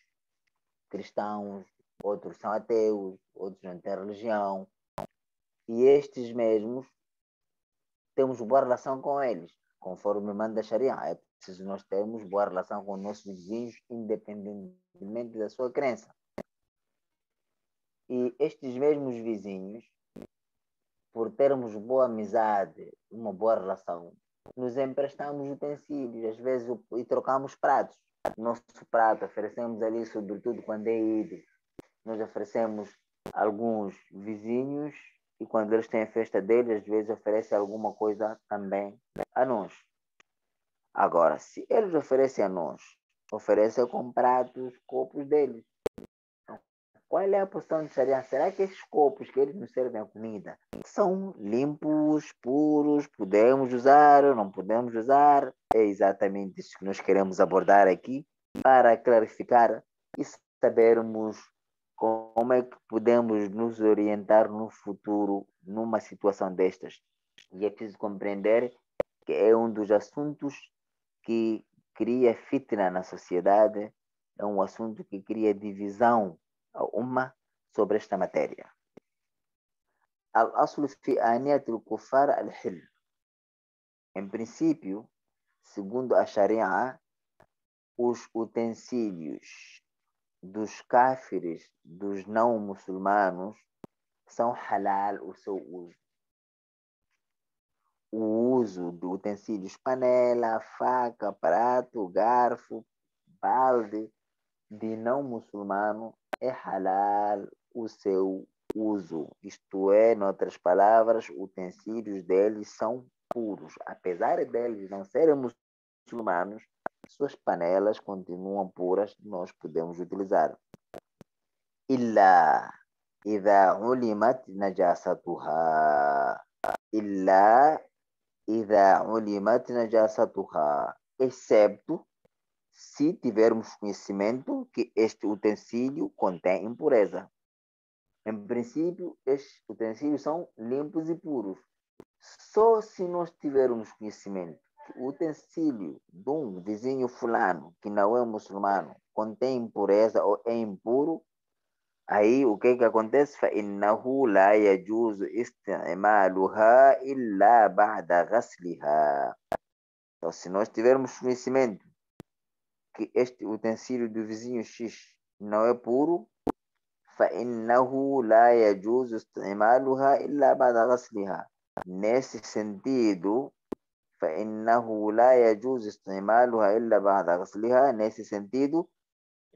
cristãos, outros são ateus, outros não têm religião, e estes mesmos temos boa relação com eles, conforme manda a Sharia. É preciso nós termos boa relação com nossos vizinhos, independentemente da sua crença. E estes mesmos vizinhos, por termos boa amizade, uma boa relação, nos emprestamos utensílios, às vezes, e trocamos pratos. Nosso prato oferecemos ali, sobretudo quando é Eid, nós oferecemos alguns vizinhos e quando eles têm a festa deles, às vezes oferecem alguma coisa também a nós. Agora, se eles oferecem a nós, oferecem com pratos, copos deles. Qual é a posição de Sharia? Será que esses copos que eles nos servem a comida são limpos, puros, podemos usar ou não podemos usar? É exatamente isso que nós queremos abordar aqui para clarificar e sabermos como é que podemos nos orientar no futuro numa situação destas. E é preciso compreender que é um dos assuntos que cria fitna na sociedade, é um assunto que cria divisão a uma sobre esta matéria. الأصل في آنية الكفار الحل. Em princípio, segundo a Sharia, os utensílios dos cáfires, dos não muçulmanos, são halal o seu uso. O uso de utensílios, panela, faca, prato, garfo, balde, de não muçulmano, é halal o seu uso. Isto é, em outras palavras, utensílios deles são puros. Apesar deles não serem muçulmanos, suas panelas continuam puras, nós podemos utilizar. إلا إذا علمت نجاستها إلا إذا علمت نجاستها excepto se tivermos conhecimento que este utensílio contém impureza. Em princípio, estes utensílios são limpos e puros. Só se nós tivermos conhecimento que o utensílio de um vizinho fulano, que não é muçulmano, contém impureza ou é impuro, aí o que acontece? فإنه لا يجوز استعمالها إلا بعد غسلها. Então, se nós tivermos conhecimento que este utensílio do vizinho X não é puro, فإنه لا يجوز استعمالها إلا بعد غسلها. Nesse sentido, فإنه لا يجوز استعمالها إلا بعد غسلها. Nesse sentido,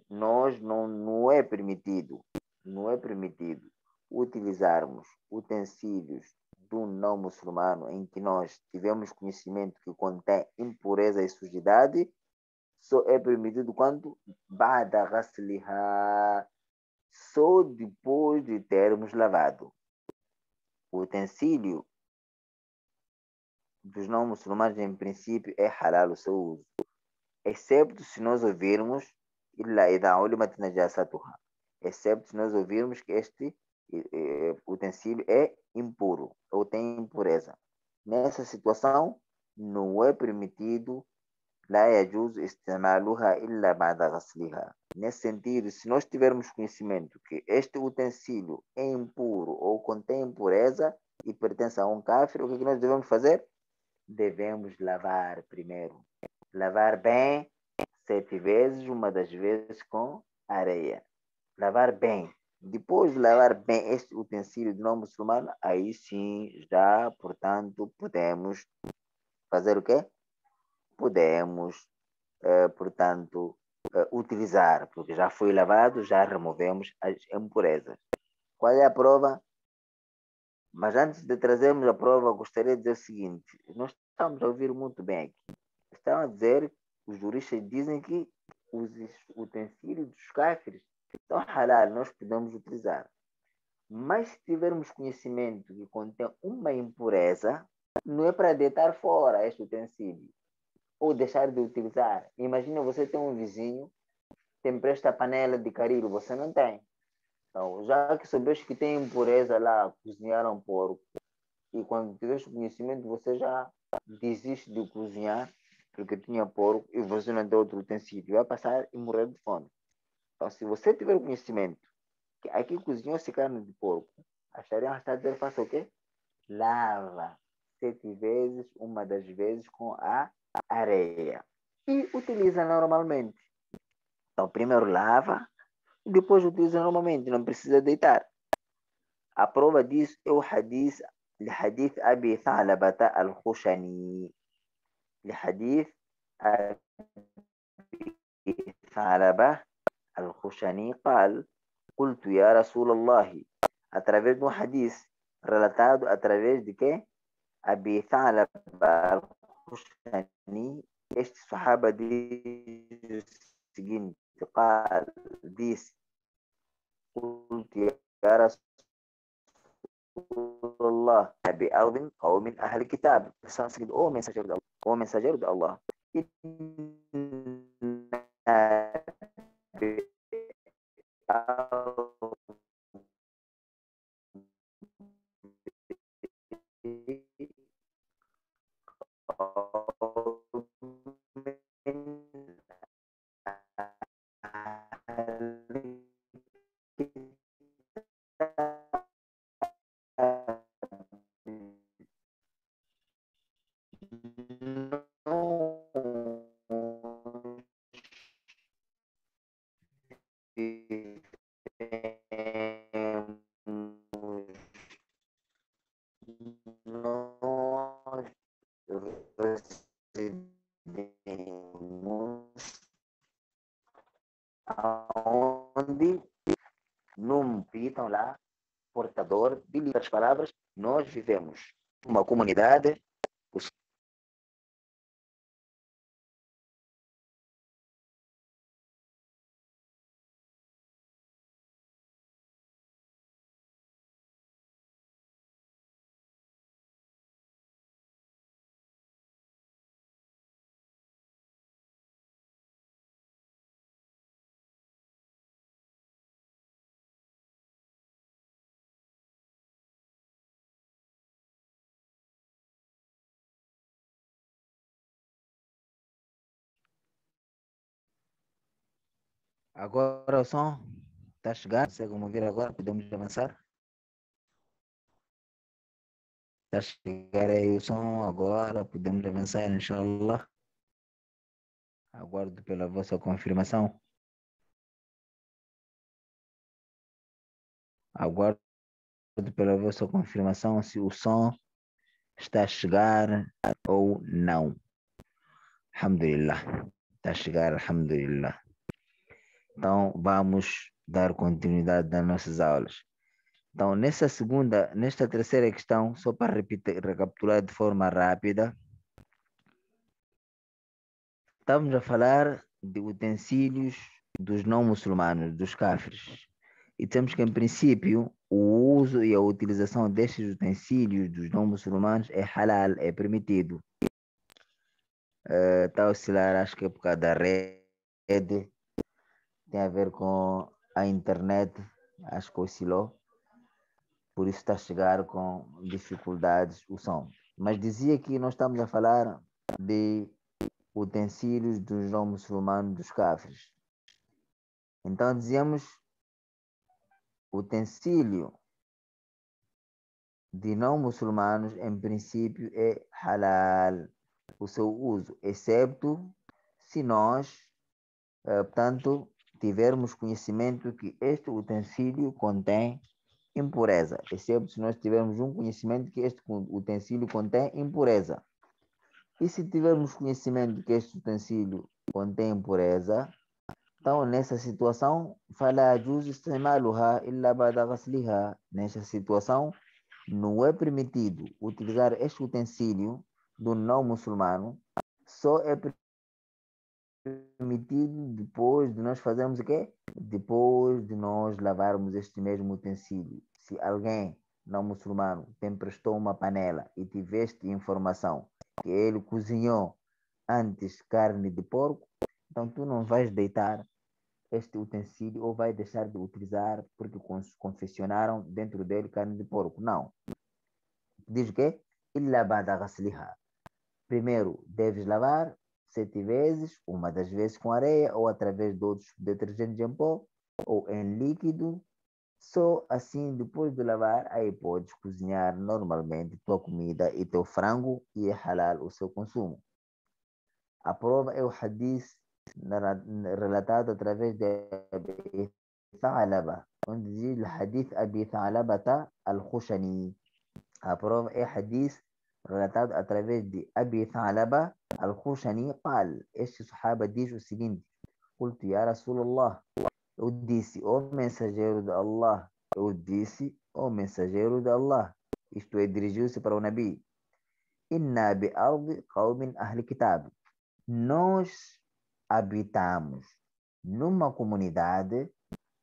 não é permitido, utilizarmos utensílios do não muçulmano em que nós tivemos conhecimento que contém impureza e sujidade, só é permitido quando ba'da ghasliha, só depois de termos lavado. O utensílio dos não muçulmanos, em princípio, é halal o seu uso, excepto se nós ouvirmos excepto se nós ouvirmos que este utensílio é impuro ou tem impureza. Nessa situação, não é permitido لا يجوز استعمالها إلا بعد غسلها. Nesse sentido, se nós tivermos conhecimento que este utensílio é impuro ou contém impureza e pertence a um cáfir, o que nós devemos fazer? Devemos lavar primeiro. Lavar bem 7 vezes, uma das vezes com areia. Lavar bem. Depois de lavar bem este utensílio de não muçulmano, aí sim, já, portanto, podemos fazer o quê? Podemos, portanto, utilizar, porque já foi lavado, já removemos as impurezas. Qual é a prova? Mas antes de trazermos a prova, gostaria de dizer o seguinte: nós estamos a ouvir muito bem aqui. Estão a dizer, os juristas dizem que os utensílios dos cáfires são halal, nós podemos utilizar. Mas se tivermos conhecimento que contém uma impureza, não é para deitar fora este utensílio ou deixar de utilizar. Imagina você tem um vizinho, te empresta panela de caril, você não tem. Então, já que soubeste que tem impureza lá, cozinharam porco, e quando tiveste conhecimento, você já desiste de cozinhar, porque tinha porco, e você não tem outro utensílio, vai passar e morrer de fome. Então, se você tiver conhecimento que aqui cozinhou-se carne de porco, a Sharia está a dizer, faça o quê? Lava 7 vezes, uma das vezes com a areia. E utiliza normalmente. Então, primeiro lava, e depois utiliza normalmente, não precisa deitar. A prova disso é o hadith, لحديث أبي ثعلبة الخشني. لحديث أبي ثعلبة الخشني قال: قلت يا رسول الله. Através de um hadith relatado através de quem? Abi Thalaba al-Khushani. Este sahaba diz o seguinte: قال, disse: قلت يا رسول الله بأرض قوم أهل الكتاب. Oh mensageiro de Allah, oh mensageiro de Allah, onde não pitam lá, portador de livres palavras, nós vivemos uma comunidade. Agora o som está chegando, consegue me ouvir agora? Podemos avançar? Está a chegar aí o som agora, podemos avançar, inshallah. Aguardo pela vossa confirmação. Aguardo pela vossa confirmação se o som está a chegar ou não. Alhamdulillah. Está a chegar, alhamdulillah. Então, vamos dar continuidade nas nossas aulas. Então, nesta terceira questão, só para recapitular de forma rápida, estamos a falar de utensílios dos não muçulmanos, dos kafires. E temos que, em princípio, o uso e a utilização destes utensílios dos não muçulmanos é halal, é permitido. Está a oscilar, acho que é por causa da rede, tem a ver com a internet, acho que oscilou, por isso está a chegar com dificuldades o som. Mas dizia que nós estamos a falar de utensílios dos não muçulmanos, dos kafires. Então dizíamos, utensílio de não muçulmanos, em princípio, é halal o seu uso, excepto se nós, portanto, tivermos conhecimento que este utensílio contém impureza, excepto se nós tivermos um conhecimento que este utensílio contém impureza. E se tivermos conhecimento que este utensílio contém impureza, então nessa situação, fala juz istimaluha illa ba'da ghasliha. Nessa situação, não é permitido utilizar este utensílio do não muçulmano, só é permitido depois de nós fazermos o quê? Depois de nós lavarmos este mesmo utensílio. Se alguém não muçulmano te emprestou uma panela e tiveste informação que ele cozinhou antes carne de porco, então tu não vais deitar este utensílio ou vai deixar de utilizar porque confeccionaram dentro dele carne de porco. Não. Diz o quê? Illa ba'da ghasliha. Primeiro, deves lavar 7 vezes, uma das vezes com areia ou através de outros detergentes em pó ou em líquido. Só assim, depois de lavar, aí podes cozinhar normalmente tua comida e teu frango e é halal o seu consumo. A prova é o hadith relatado através de Abi Tha'laba, onde diz o hadith Abi Tha'labata al-Khushani. A prova é hadith relatado através de Abi Tha'laba al-Khushani قال, este sahaba diz o seguinte: قلت يا رسول الله, eu disse, ó mensageiro de Allah, eu disse, ó mensageiro de Allah, isto é, dirigiu-se para o Nabi, inna bi ardi qawmin ahli kitab, nós habitamos numa comunidade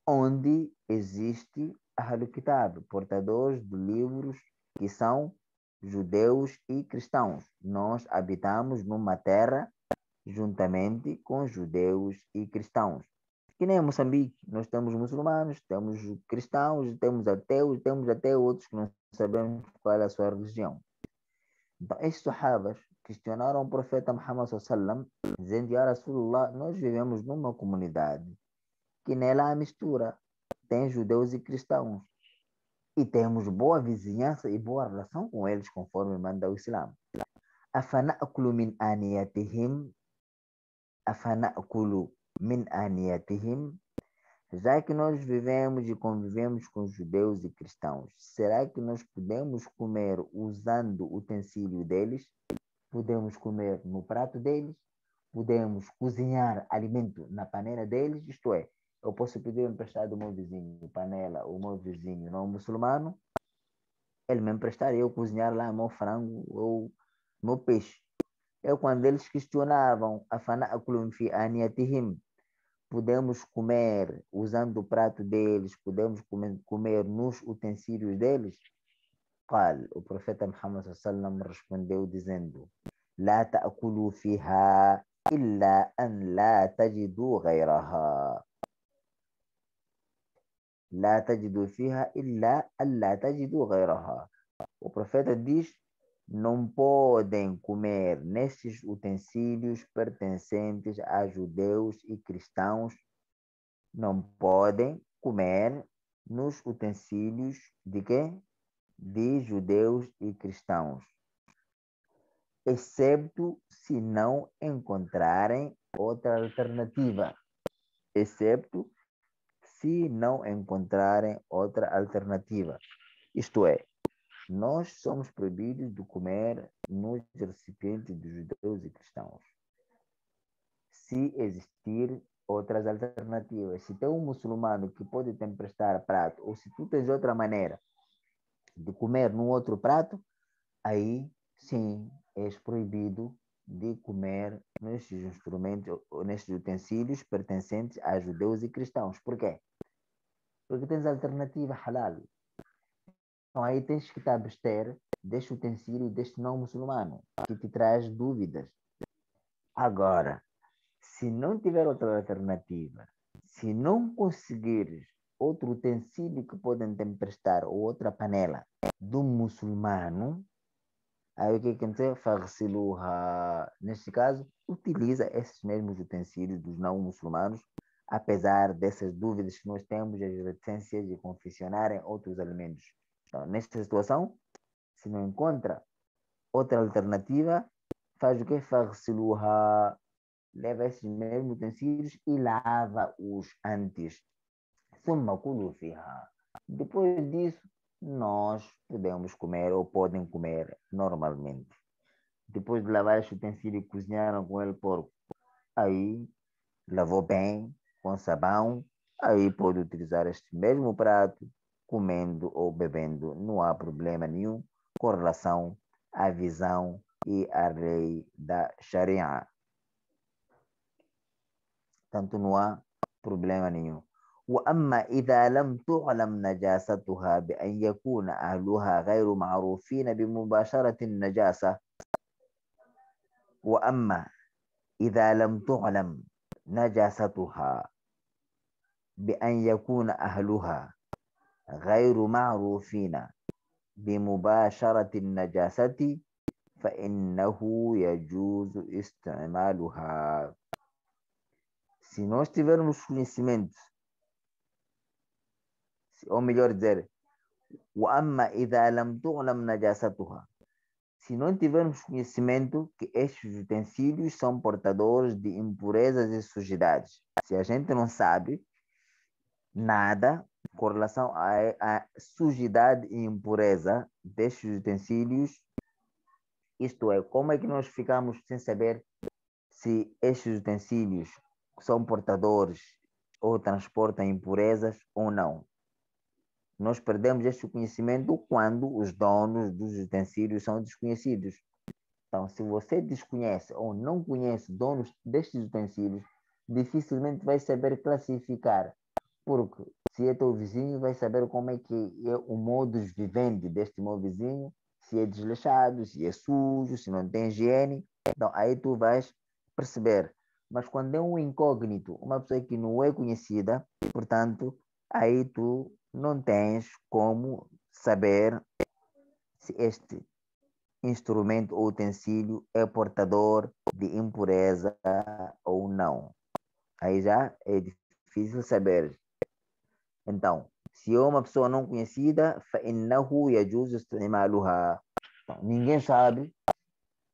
onde existe ahli kitab, portadores de livros que são judeus e cristãos. Nós habitamos numa terra juntamente com judeus e cristãos. Que nem Moçambique, nós temos muçulmanos, temos cristãos, temos ateus, temos até outros que não sabemos qual é a sua religião. Então, estes sahabas questionaram o profeta Muhammad sallam, dizendo: Ya Rasulullah, nós vivemos numa comunidade que nela há mistura, tem judeus e cristãos, e temos boa vizinhança e boa relação com eles, conforme manda o Islã. Afana'kulu min aniyatihim, afana'kulu min aniyatihim, já que nós vivemos e convivemos com judeus e cristãos, será que nós podemos comer usando o utensílio deles? Podemos comer no prato deles? Podemos cozinhar alimento na panela deles? Isto é, Eu posso pedir emprestado do meu vizinho, panela, o meu vizinho não muçulmano, ele me emprestar e eu cozinhar lá meu frango ou meu peixe. Quando eles questionavam, afana'akulum fi aniyatihim, podemos comer usando o prato deles, podemos comer nos utensílios deles? قال, o profeta Muhammad sallam respondeu dizendo: لا تأكلوا فيها إلا أن لا تجدوا غيرها. لا تجدوا فيها إلا أن لا تجدوا غيرها. O profeta diz: não podem comer nestes utensílios pertencentes a judeus e cristãos, não podem comer nos utensílios de quê? De judeus e cristãos, excepto se não encontrarem outra alternativa. Excepto se não encontrarem outra alternativa. Isto é, nós somos proibidos de comer nos recipientes de judeus e cristãos. Se existir outras alternativas, se tem um muçulmano que pode te emprestar prato, ou se tu tens outra maneira de comer num outro prato, aí sim és proibido de comer nestes instrumentos, ou nestes utensílios pertencentes a judeus e cristãos. Por quê? Porque tens alternativa halal. Então aí tens que te abster deste utensílio, deste não muçulmano, que te traz dúvidas. Agora, se não tiver outra alternativa, se não conseguires outro utensílio que podem te emprestar, ou outra panela do muçulmano, aí o que acontece? Faghsiluha. Neste caso, utiliza esses mesmos utensílios dos não muçulmanos, apesar dessas dúvidas que nós temos, as reticências de confeccionarem outros alimentos. Então, nesta situação, se não encontra outra alternativa, faz o que? Faghsiluha. Leva esses mesmos utensílios e lava-os antes. Thumma kulu fiha. Depois disso, nós podemos comer ou podem comer normalmente. Depois de lavar esse utensílio e cozinharam com ele porco, aí lavou bem, com sabão, aí pode utilizar este mesmo prato, comendo ou bebendo, não há problema nenhum com relação à visão e à lei da Sharia. Tanto não há problema nenhum. وأما إذا لم تعلم نجاستها بأن يكون أهلها غير معروفين بمباشرة النجاسة. وأما إذا لم تعلم نجاستها بأن يكون أهلها غير معروفين بمباشرة النجاسة فإنه يجوز استعمالها. Se nós tivermos conhecimento, ou melhor dizer, وأما إذا لم تعلم نجاستها, se não tivermos conhecimento que estes utensílios são portadores de impurezas e sujidades, se a gente não sabe nada com relação à sujidade e impureza destes utensílios, isto é, como é que nós ficamos sem saber se estes utensílios são portadores ou transportam impurezas ou não? Nós perdemos este conhecimento quando os donos dos utensílios são desconhecidos. Então, se você desconhece ou não conhece donos destes utensílios, dificilmente vai saber classificar. Porque se é teu vizinho, vai saber como é que é o modus vivendi deste meu vizinho, se é desleixado, se é sujo, se não tem higiene. Então, aí tu vais perceber. Mas quando é um incógnito, uma pessoa que não é conhecida, portanto, aí tu não tens como saber se este instrumento ou utensílio é portador de impureza ou não. Aí já é difícil saber. Então, se é uma pessoa não conhecida, فإنه يجوز استعمالها. Então, ninguém sabe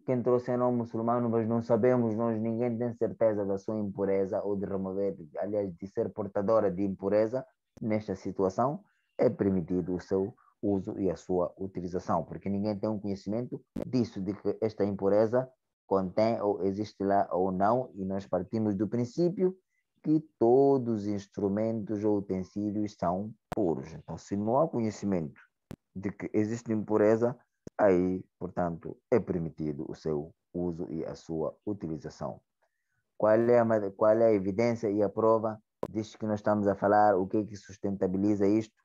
quem trouxe é não muçulmano, mas não sabemos, nós ninguém tem certeza da sua impureza ou de remover, aliás, de ser portadora de impureza. Nesta situação, é permitido o seu uso e a sua utilização, porque ninguém tem um conhecimento disso, de que esta impureza contém ou existe lá ou não, e nós partimos do princípio que todos os instrumentos ou utensílios são puros. Então, se não há conhecimento de que existe impureza, aí, portanto, é permitido o seu uso e a sua utilização. Qual é a evidência e a prova disto que nós estamos a falar? O que é que sustentabiliza isto?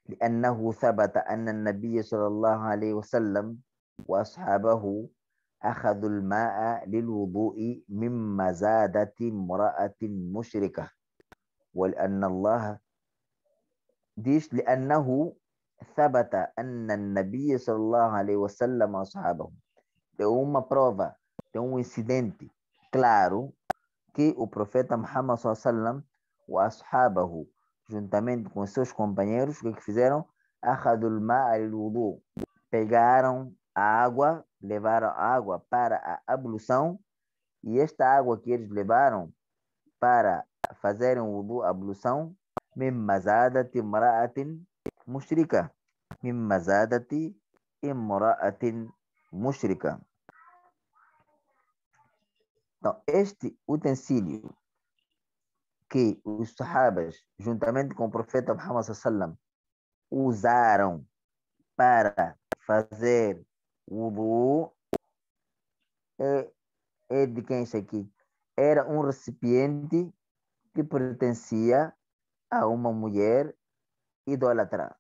لأنه ثبت أن النبي صلى الله عليه وسلم وأصحابه أخذوا الماء للوضوء من مزادة امرأة مشركة ولأن الله لأنه ثبت أن النبي صلى الله عليه وسلم وأصحابه. Tem uma prova, tem um incidente claro que o profeta Muhammad sallallahu alaihi wasallam o ashabahu, juntamente com seus companheiros, o que fizeram? Akhadul ma'a al-wudu, pegaram a água, levaram a água para a ablução, e esta água que eles levaram para fazerem o wudu, a ablução, min mazadati imra'atin mushrika, min mazadati imra'atin mushrika. Então, este utensílio que os sahabas, juntamente com o profeta Muhammad sallam, usaram para fazer o wudu, é de quem isso aqui? Era um recipiente que pertencia a uma mulher idólatra.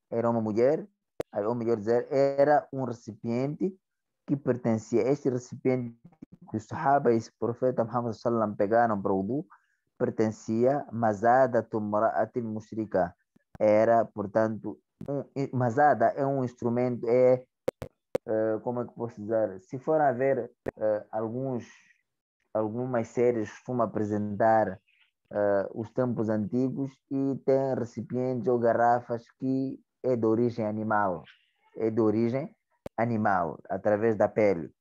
Era uma mulher, ou melhor dizer, era um recipiente que pertencia. Este recipiente que os sahabas e o profeta Muhammad sallam pegaram para o wudu, pertencia Mazada Tumra'atil Mushrika. Era, portanto, Mazada é um instrumento, como é que posso dizer? Se for a ver algumas séries costumam apresentar os tempos antigos e tem recipientes ou garrafas que é de origem animal. É de origem animal, através da pele.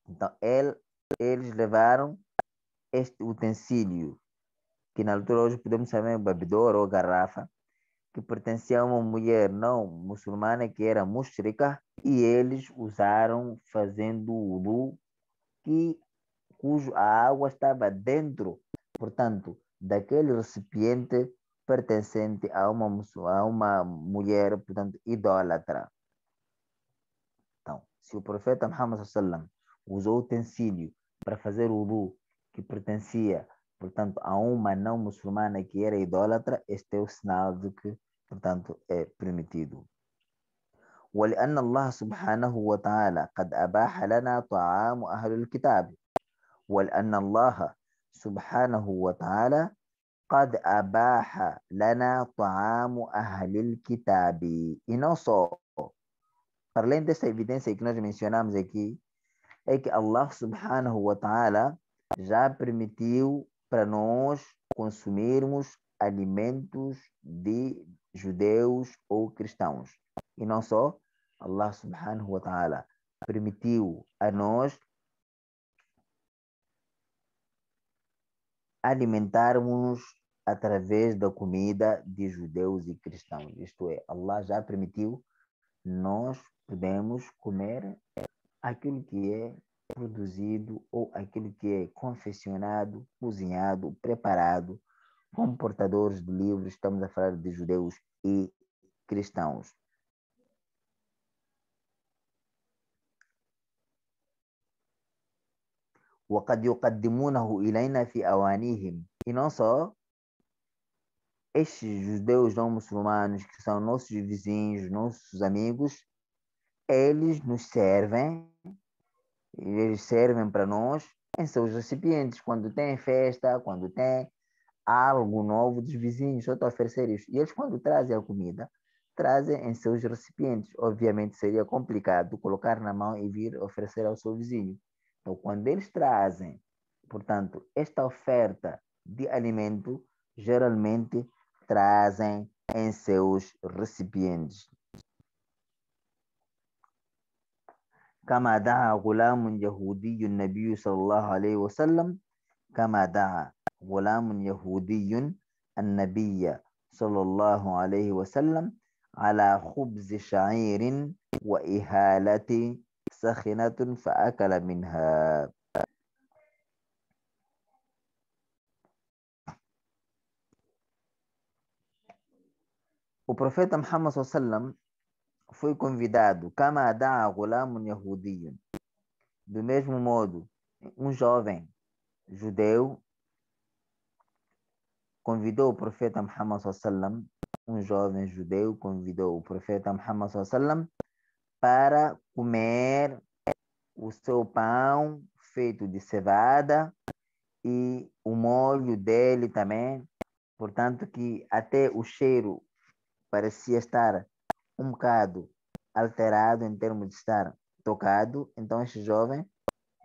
Então, eles levaram este utensílio, que na altura hoje podemos chamar bebedouro ou garrafa, que pertencia a uma mulher não muçulmana que era mushrika, e eles usaram fazendo wudu, a água estava dentro, portanto, daquele recipiente pertencente a uma mulher, portanto, idólatra. Então, se o profeta Muhammad sallam usou utensílio para fazer o wudu que pertencia, portanto, a uma não muçulmana que era idólatra, este é o sinal de que, portanto, é permitido. ولأن الله سبحانه وتعالى قد أباح لنا طعام أهل الكتاب ولأن الله سبحانه وتعالى قد أباح لنا طعام أهل الكتاب. E não só, para além dessa evidência que nós mencionamos aqui, é que Allah subhanahu wa ta'ala já permitiu para nós consumirmos alimentos de judeus ou cristãos. E não só, Allah subhanahu wa ta'ala permitiu a nós alimentarmos através da comida de judeus e cristãos. Isto é, Allah já permitiu, nós podemos comer aquilo que é produzido ou aquilo que é confeccionado, cozinhado, preparado, como portadores de livros, estamos a falar de judeus e cristãos. وقد يقدمونه إلينا في أوانيهم. E não só, estes judeus não muçulmanos, que são nossos vizinhos, nossos amigos, eles servem para nós em seus recipientes, quando tem festa, quando tem algo novo dos vizinhos, só estou a oferecer isso. E eles, quando trazem a comida, trazem em seus recipientes. Obviamente seria complicado colocar na mão e vir oferecer ao seu vizinho. Então, quando eles trazem, portanto, esta oferta de alimento, geralmente trazem em seus recipientes. كما دعا غلام يهودي النبي صلى الله عليه وسلم كما دعا غلام يهودي النبي صلى الله عليه وسلم على خبز شعير وإهالة سخنة فأكل منها. o profeta Muhammad sallam foi convidado, kama da'a ghulamun yahudiyyun, do mesmo modo, um jovem judeu convidou o profeta Muhammad sallam, um jovem judeu convidou o profeta Muhammad sallam para comer o seu pão feito de cevada e o molho dele também, portanto que até o cheiro parecia estar um bocado alterado em termos de estar tocado. Então este jovem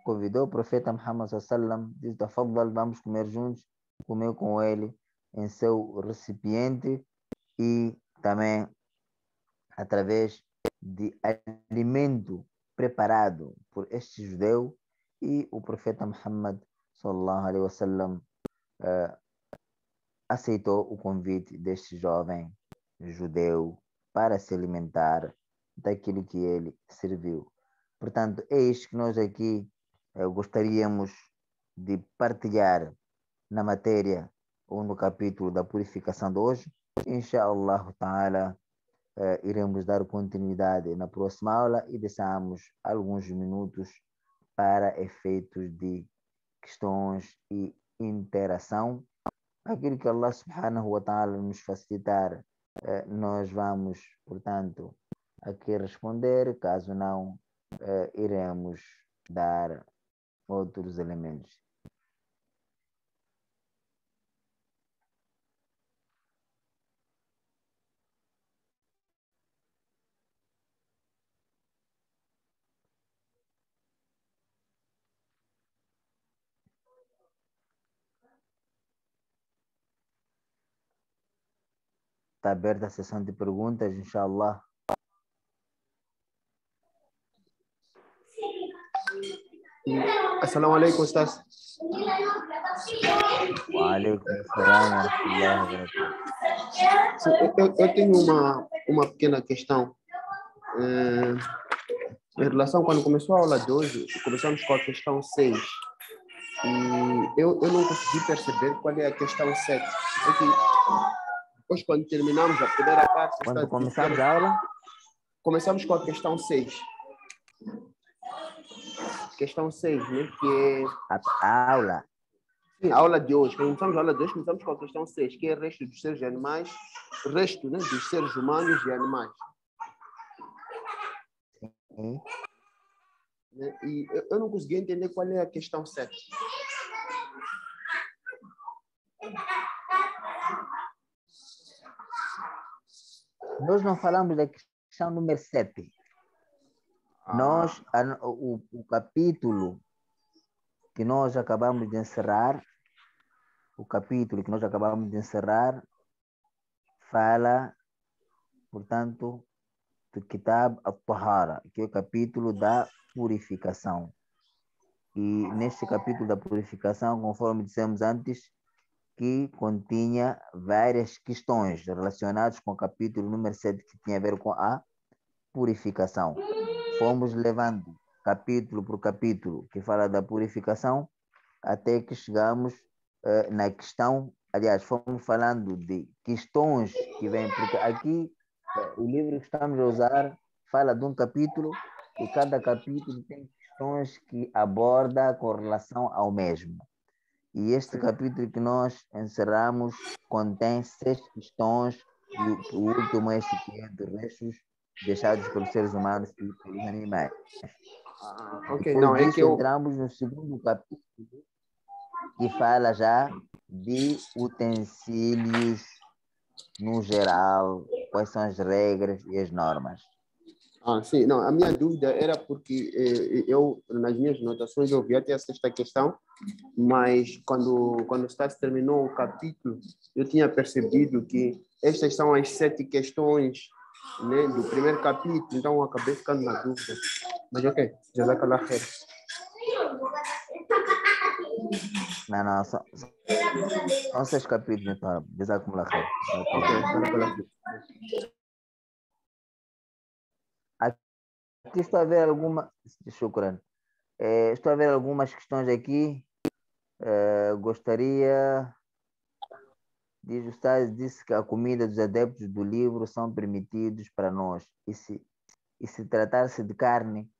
convidou o profeta Muhammad sallam, disse: "Tafadhal, vamos comer juntos", comeu com ele em seu recipiente e também através de alimento preparado por este judeu, e o profeta Muhammad sallallahu alaihi wasallam aceitou o convite deste jovem judeu para se alimentar daquilo que ele serviu. Portanto, é isto que nós aqui gostaríamos de partilhar na matéria ou no capítulo da purificação de hoje. Inshallah ta'ala, iremos dar continuidade na próxima aula e deixamos alguns minutos para efeitos de questões e interação. Aquilo que Allah subhanahu wa ta'ala nos facilitar, nós vamos, portanto, aqui responder. Caso não, iremos dar outros elementos. Está aberta a sessão de perguntas, inshallah. Assalamu alaikum, Ustaz. Wa alaikum assalam wa rahmatullahi wa barakatuh. Eu tenho uma pequena questão. Em relação, quando começou a aula de hoje, começamos com a questão 6. E eu não consegui perceber qual é a questão 7. Porque depois, quando terminamos a primeira parte... Quando começamos a aula? Começamos com a questão 6. Questão 6, né? Que é... A aula. Sim, a aula de hoje. Quando começamos a aula de hoje, começamos com a questão 6, que é o resto dos seres animais, resto, né, dos seres humanos e animais. Sim. E eu não consegui entender qual é a questão 7. Nós não falamos da questão número 7. Nós, o capítulo que nós acabamos de encerrar, fala, portanto, do Kitab al-Tahara, que é o capítulo da purificação. E neste capítulo da purificação, conforme dissemos antes, que continha várias questões relacionadas com o capítulo número 7, que tinha a ver com a purificação. Fomos levando capítulo por capítulo que fala da purificação, até que chegamos na questão, aliás, fomos falando de questões que vêm, porque aqui o livro que estamos a usar fala de um capítulo e cada capítulo tem questões que aborda com relação ao mesmo. E este capítulo que nós encerramos contém 6 questões, e o último é este, que é dos restos deixados pelos seres humanos e pelos animais. Ok, Depois não, é disso, que eu... entramos no segundo capítulo, que fala já de utensílios no geral, quais são as regras e as normas. Sim, não, a minha dúvida era porque eu, nas minhas anotações, eu vi até a 6ª questão, mas quando o Stas terminou o capítulo, eu tinha percebido que estas são as 7 questões, né, do primeiro capítulo, então eu acabei ficando na dúvida. Mas ok, Jazakallah khair. Não, são 6 capítulos, então, Jazakumullah khair. Aqui estou a ver estou a ver algumas questões aqui. Gostaria Diz o Ustaz, disse que a comida dos adeptos do livro são permitidos para nós. E se tratar-se de carne,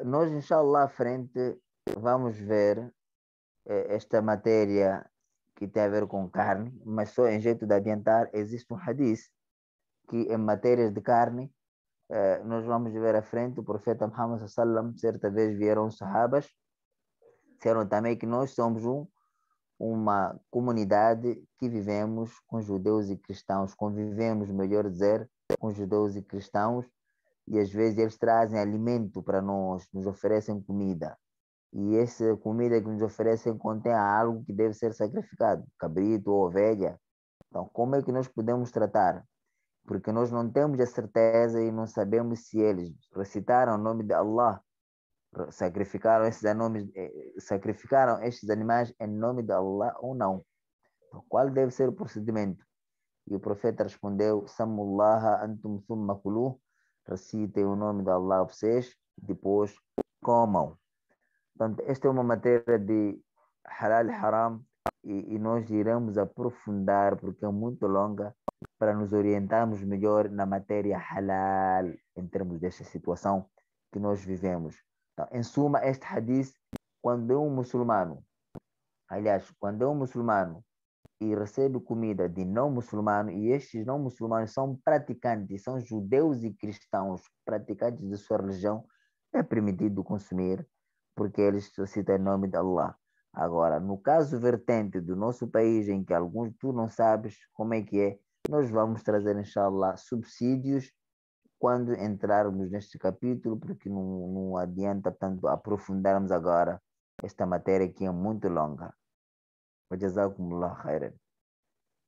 nós, inshallah, à frente, vamos ver esta matéria que tem a ver com carne, mas só em jeito de adiantar, existe um hadith que em matérias de carne, nós vamos ver à frente, o profeta Muhammad sallam, certa vez vieram os sahabas, disseram também que nós somos uma comunidade que vivemos com judeus e cristãos, convivemos, melhor dizer, com judeus e cristãos, e às vezes eles trazem alimento para nós, nos oferecem comida. E essa comida que nos oferecem contém algo que deve ser sacrificado, cabrito ou ovelha. Então, como é que nós podemos tratar? Porque nós não temos a certeza e não sabemos se eles recitaram o nome de Allah, sacrificaram estes animais em nome de Allah ou não. Então, qual deve ser o procedimento? E o profeta respondeu: Samullaha antum thumma kulu, recitem o nome de Allah vocês, depois comam. Portanto, esta é uma matéria de halal e haram e nós iremos aprofundar porque é muito longa para nos orientarmos melhor na matéria halal em termos desta situação que nós vivemos. Então, em suma, este hadith, quando é um muçulmano, aliás, quando é um muçulmano e recebe comida de não muçulmano, e estes não muçulmanos são praticantes, são judeus e cristãos praticantes de sua religião, é permitido consumir, porque eles citam em nome de Allah. Agora, no caso vertente do nosso país, em que alguns tu não sabes como é que é, nós vamos trazer, inshallah, subsídios quando entrarmos neste capítulo, porque não adianta tanto aprofundarmos agora esta matéria que é muito longa. Jazakumullah khairan.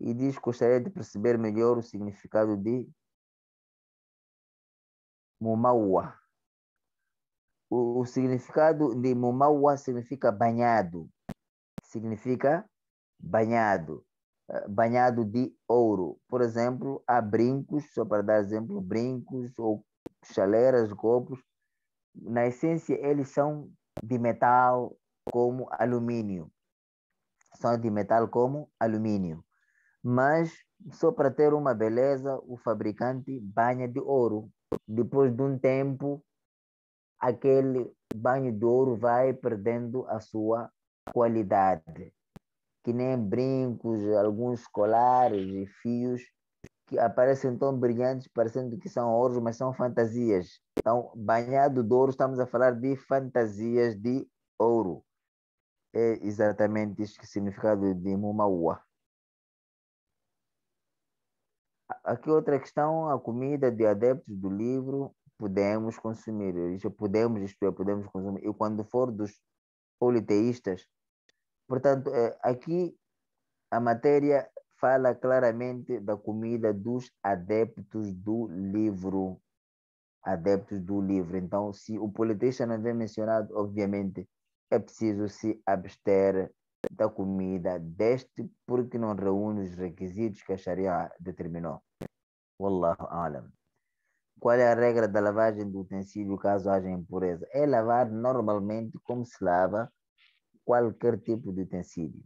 E diz que gostaria de perceber melhor o significado de Mumawa. O significado de Mumawa significa banhado. Significa banhado. Banhado de ouro. Por exemplo, há brincos, só para dar exemplo, brincos ou chaleiras, copos. Na essência, eles são de metal como alumínio. São de metal como alumínio. Mas só para ter uma beleza, o fabricante banha de ouro. Depois de um tempo, aquele banho de ouro vai perdendo a sua qualidade. Que nem brincos, alguns colares e fios que aparecem tão brilhantes, parecendo que são ouros, mas são fantasias. Então, banhado de ouro, estamos a falar de fantasias de ouro. É exatamente isso que é o significado de Mumaua. Aqui outra questão, a comida de adeptos do livro podemos consumir. Isso podemos, isto é, podemos consumir. E quando for dos politeístas, portanto, aqui a matéria fala claramente da comida dos adeptos do livro. Adeptos do livro. Então, se o politeísta não vem mencionado, obviamente, é preciso se abster da comida deste porque não reúne os requisitos que a Sharia determinou. Wallahu alam. Qual é a regra da lavagem do utensílio caso haja impureza? É lavar normalmente como se lava qualquer tipo de utensílio.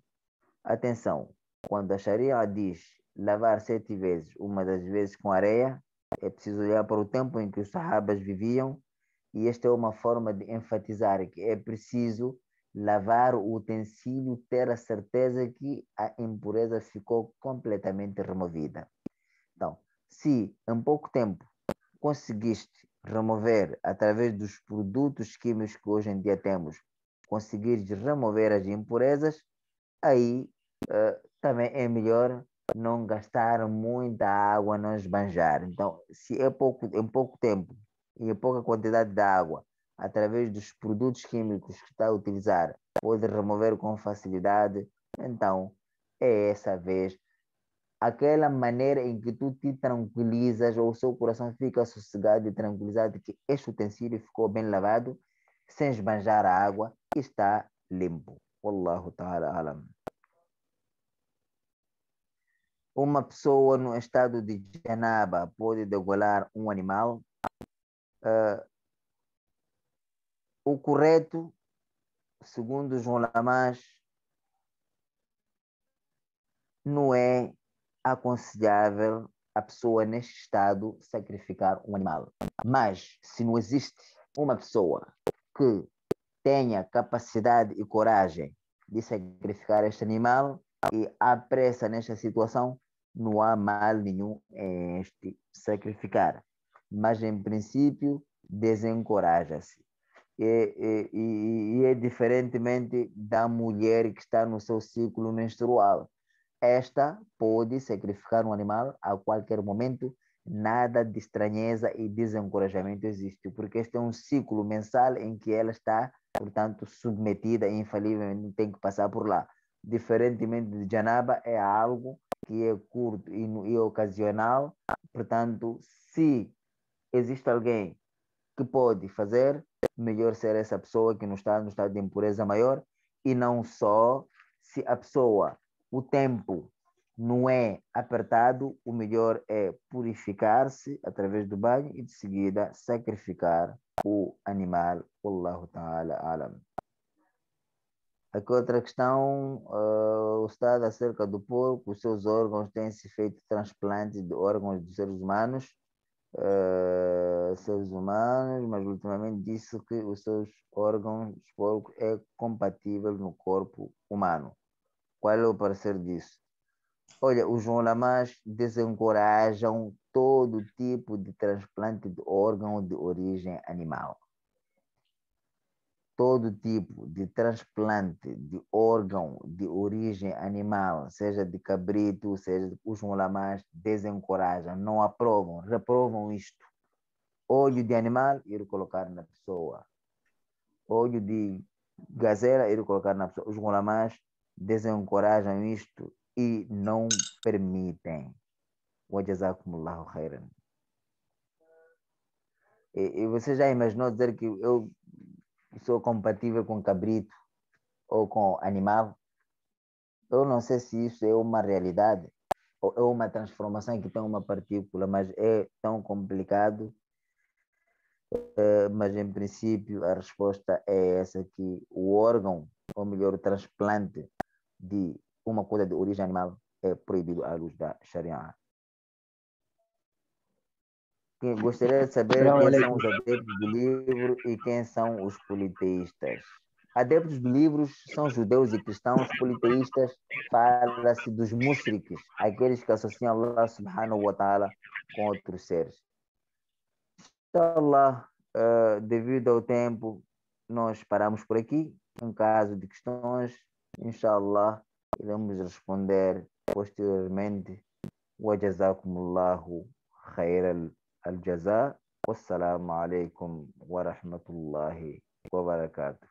Atenção, quando a Sharia diz lavar 7 vezes, uma das vezes com areia, é preciso olhar para o tempo em que os sahabas viviam e esta é uma forma de enfatizar que é preciso lavar o utensílio, ter a certeza que a impureza ficou completamente removida. Então, se em pouco tempo conseguiste remover, através dos produtos químicos que hoje em dia temos, conseguires remover as impurezas, aí também é melhor não gastar muita água, não esbanjar. Então, se é pouco, em pouco tempo e em pouca quantidade de água, através dos produtos químicos que está a utilizar, pode remover com facilidade, então é essa vez aquela maneira em que tu te tranquilizas ou o seu coração fica sossegado e tranquilizado que este utensílio ficou bem lavado, sem esbanjar a água, e está limpo. Wallahu ta'ala alam. Uma pessoa no estado de janaba pode degolar um animal? O correto, segundo os ulamás, não é aconselhável a pessoa neste estado sacrificar um animal. Mas se não existe uma pessoa que tenha capacidade e coragem de sacrificar este animal e há pressa nesta situação, não há mal nenhum em este sacrificar. Mas, em princípio, desencoraja-se. E é diferentemente da mulher que está no seu ciclo menstrual. Esta pode sacrificar um animal a qualquer momento, nada de estranheza e desencorajamento existe, porque este é um ciclo mensal em que ela está, portanto, submetida e infalivelmente tem que passar por lá. Diferentemente de Janaba, é algo que é curto e ocasional, portanto, se existe alguém que pode fazer, melhor ser essa pessoa que não está no estado de impureza maior, e não só se a pessoa, o tempo não é apertado, o melhor é purificar-se através do banho e de seguida sacrificar o animal. Wallahu ta'ala alam. Aqui outra questão, o Estado acerca do porco, os seus órgãos têm-se feito transplantes de órgãos dos seres humanos, mas ultimamente disse que os seus órgãos de porco é compatível no corpo humano. Qual é o parecer disso? Olha, os ulamás desencorajam todo tipo de transplante de órgão de origem animal. Todo tipo de transplante de órgão de origem animal, seja de cabrito, seja de os ulamás desencorajam, não aprovam, reprovam isto. Óleo de animal, ir colocar na pessoa. Óleo de gazela, ir colocar na pessoa. Os ulamás desencorajam isto e não permitem. Wajazakumullahu khairan. E você já imaginou dizer que eu sou compatível com cabrito ou com animal? Eu não sei se isso é uma realidade ou é uma transformação que tem uma partícula, mas é tão complicado. Mas em princípio a resposta é essa, que o órgão, ou melhor, o transplante de uma coisa de origem animal é proibido à luz da Sharia. Gostaria de saber Assalamu quem são alaikum. os adeptos do livro e quem são os politeístas. Adeptos do livro são judeus e cristãos. Politeístas, fala-se dos mushriks, aqueles que associam Allah subhanahu wa ta'ala com outros seres. Inshallah, devido ao tempo, nós paramos por aqui. Em caso de questões, inshallah, iremos responder posteriormente. Wajazakumullahu khairal al-jaza. Wassalamu alaikum wa rahmatullahi wa barakatuh.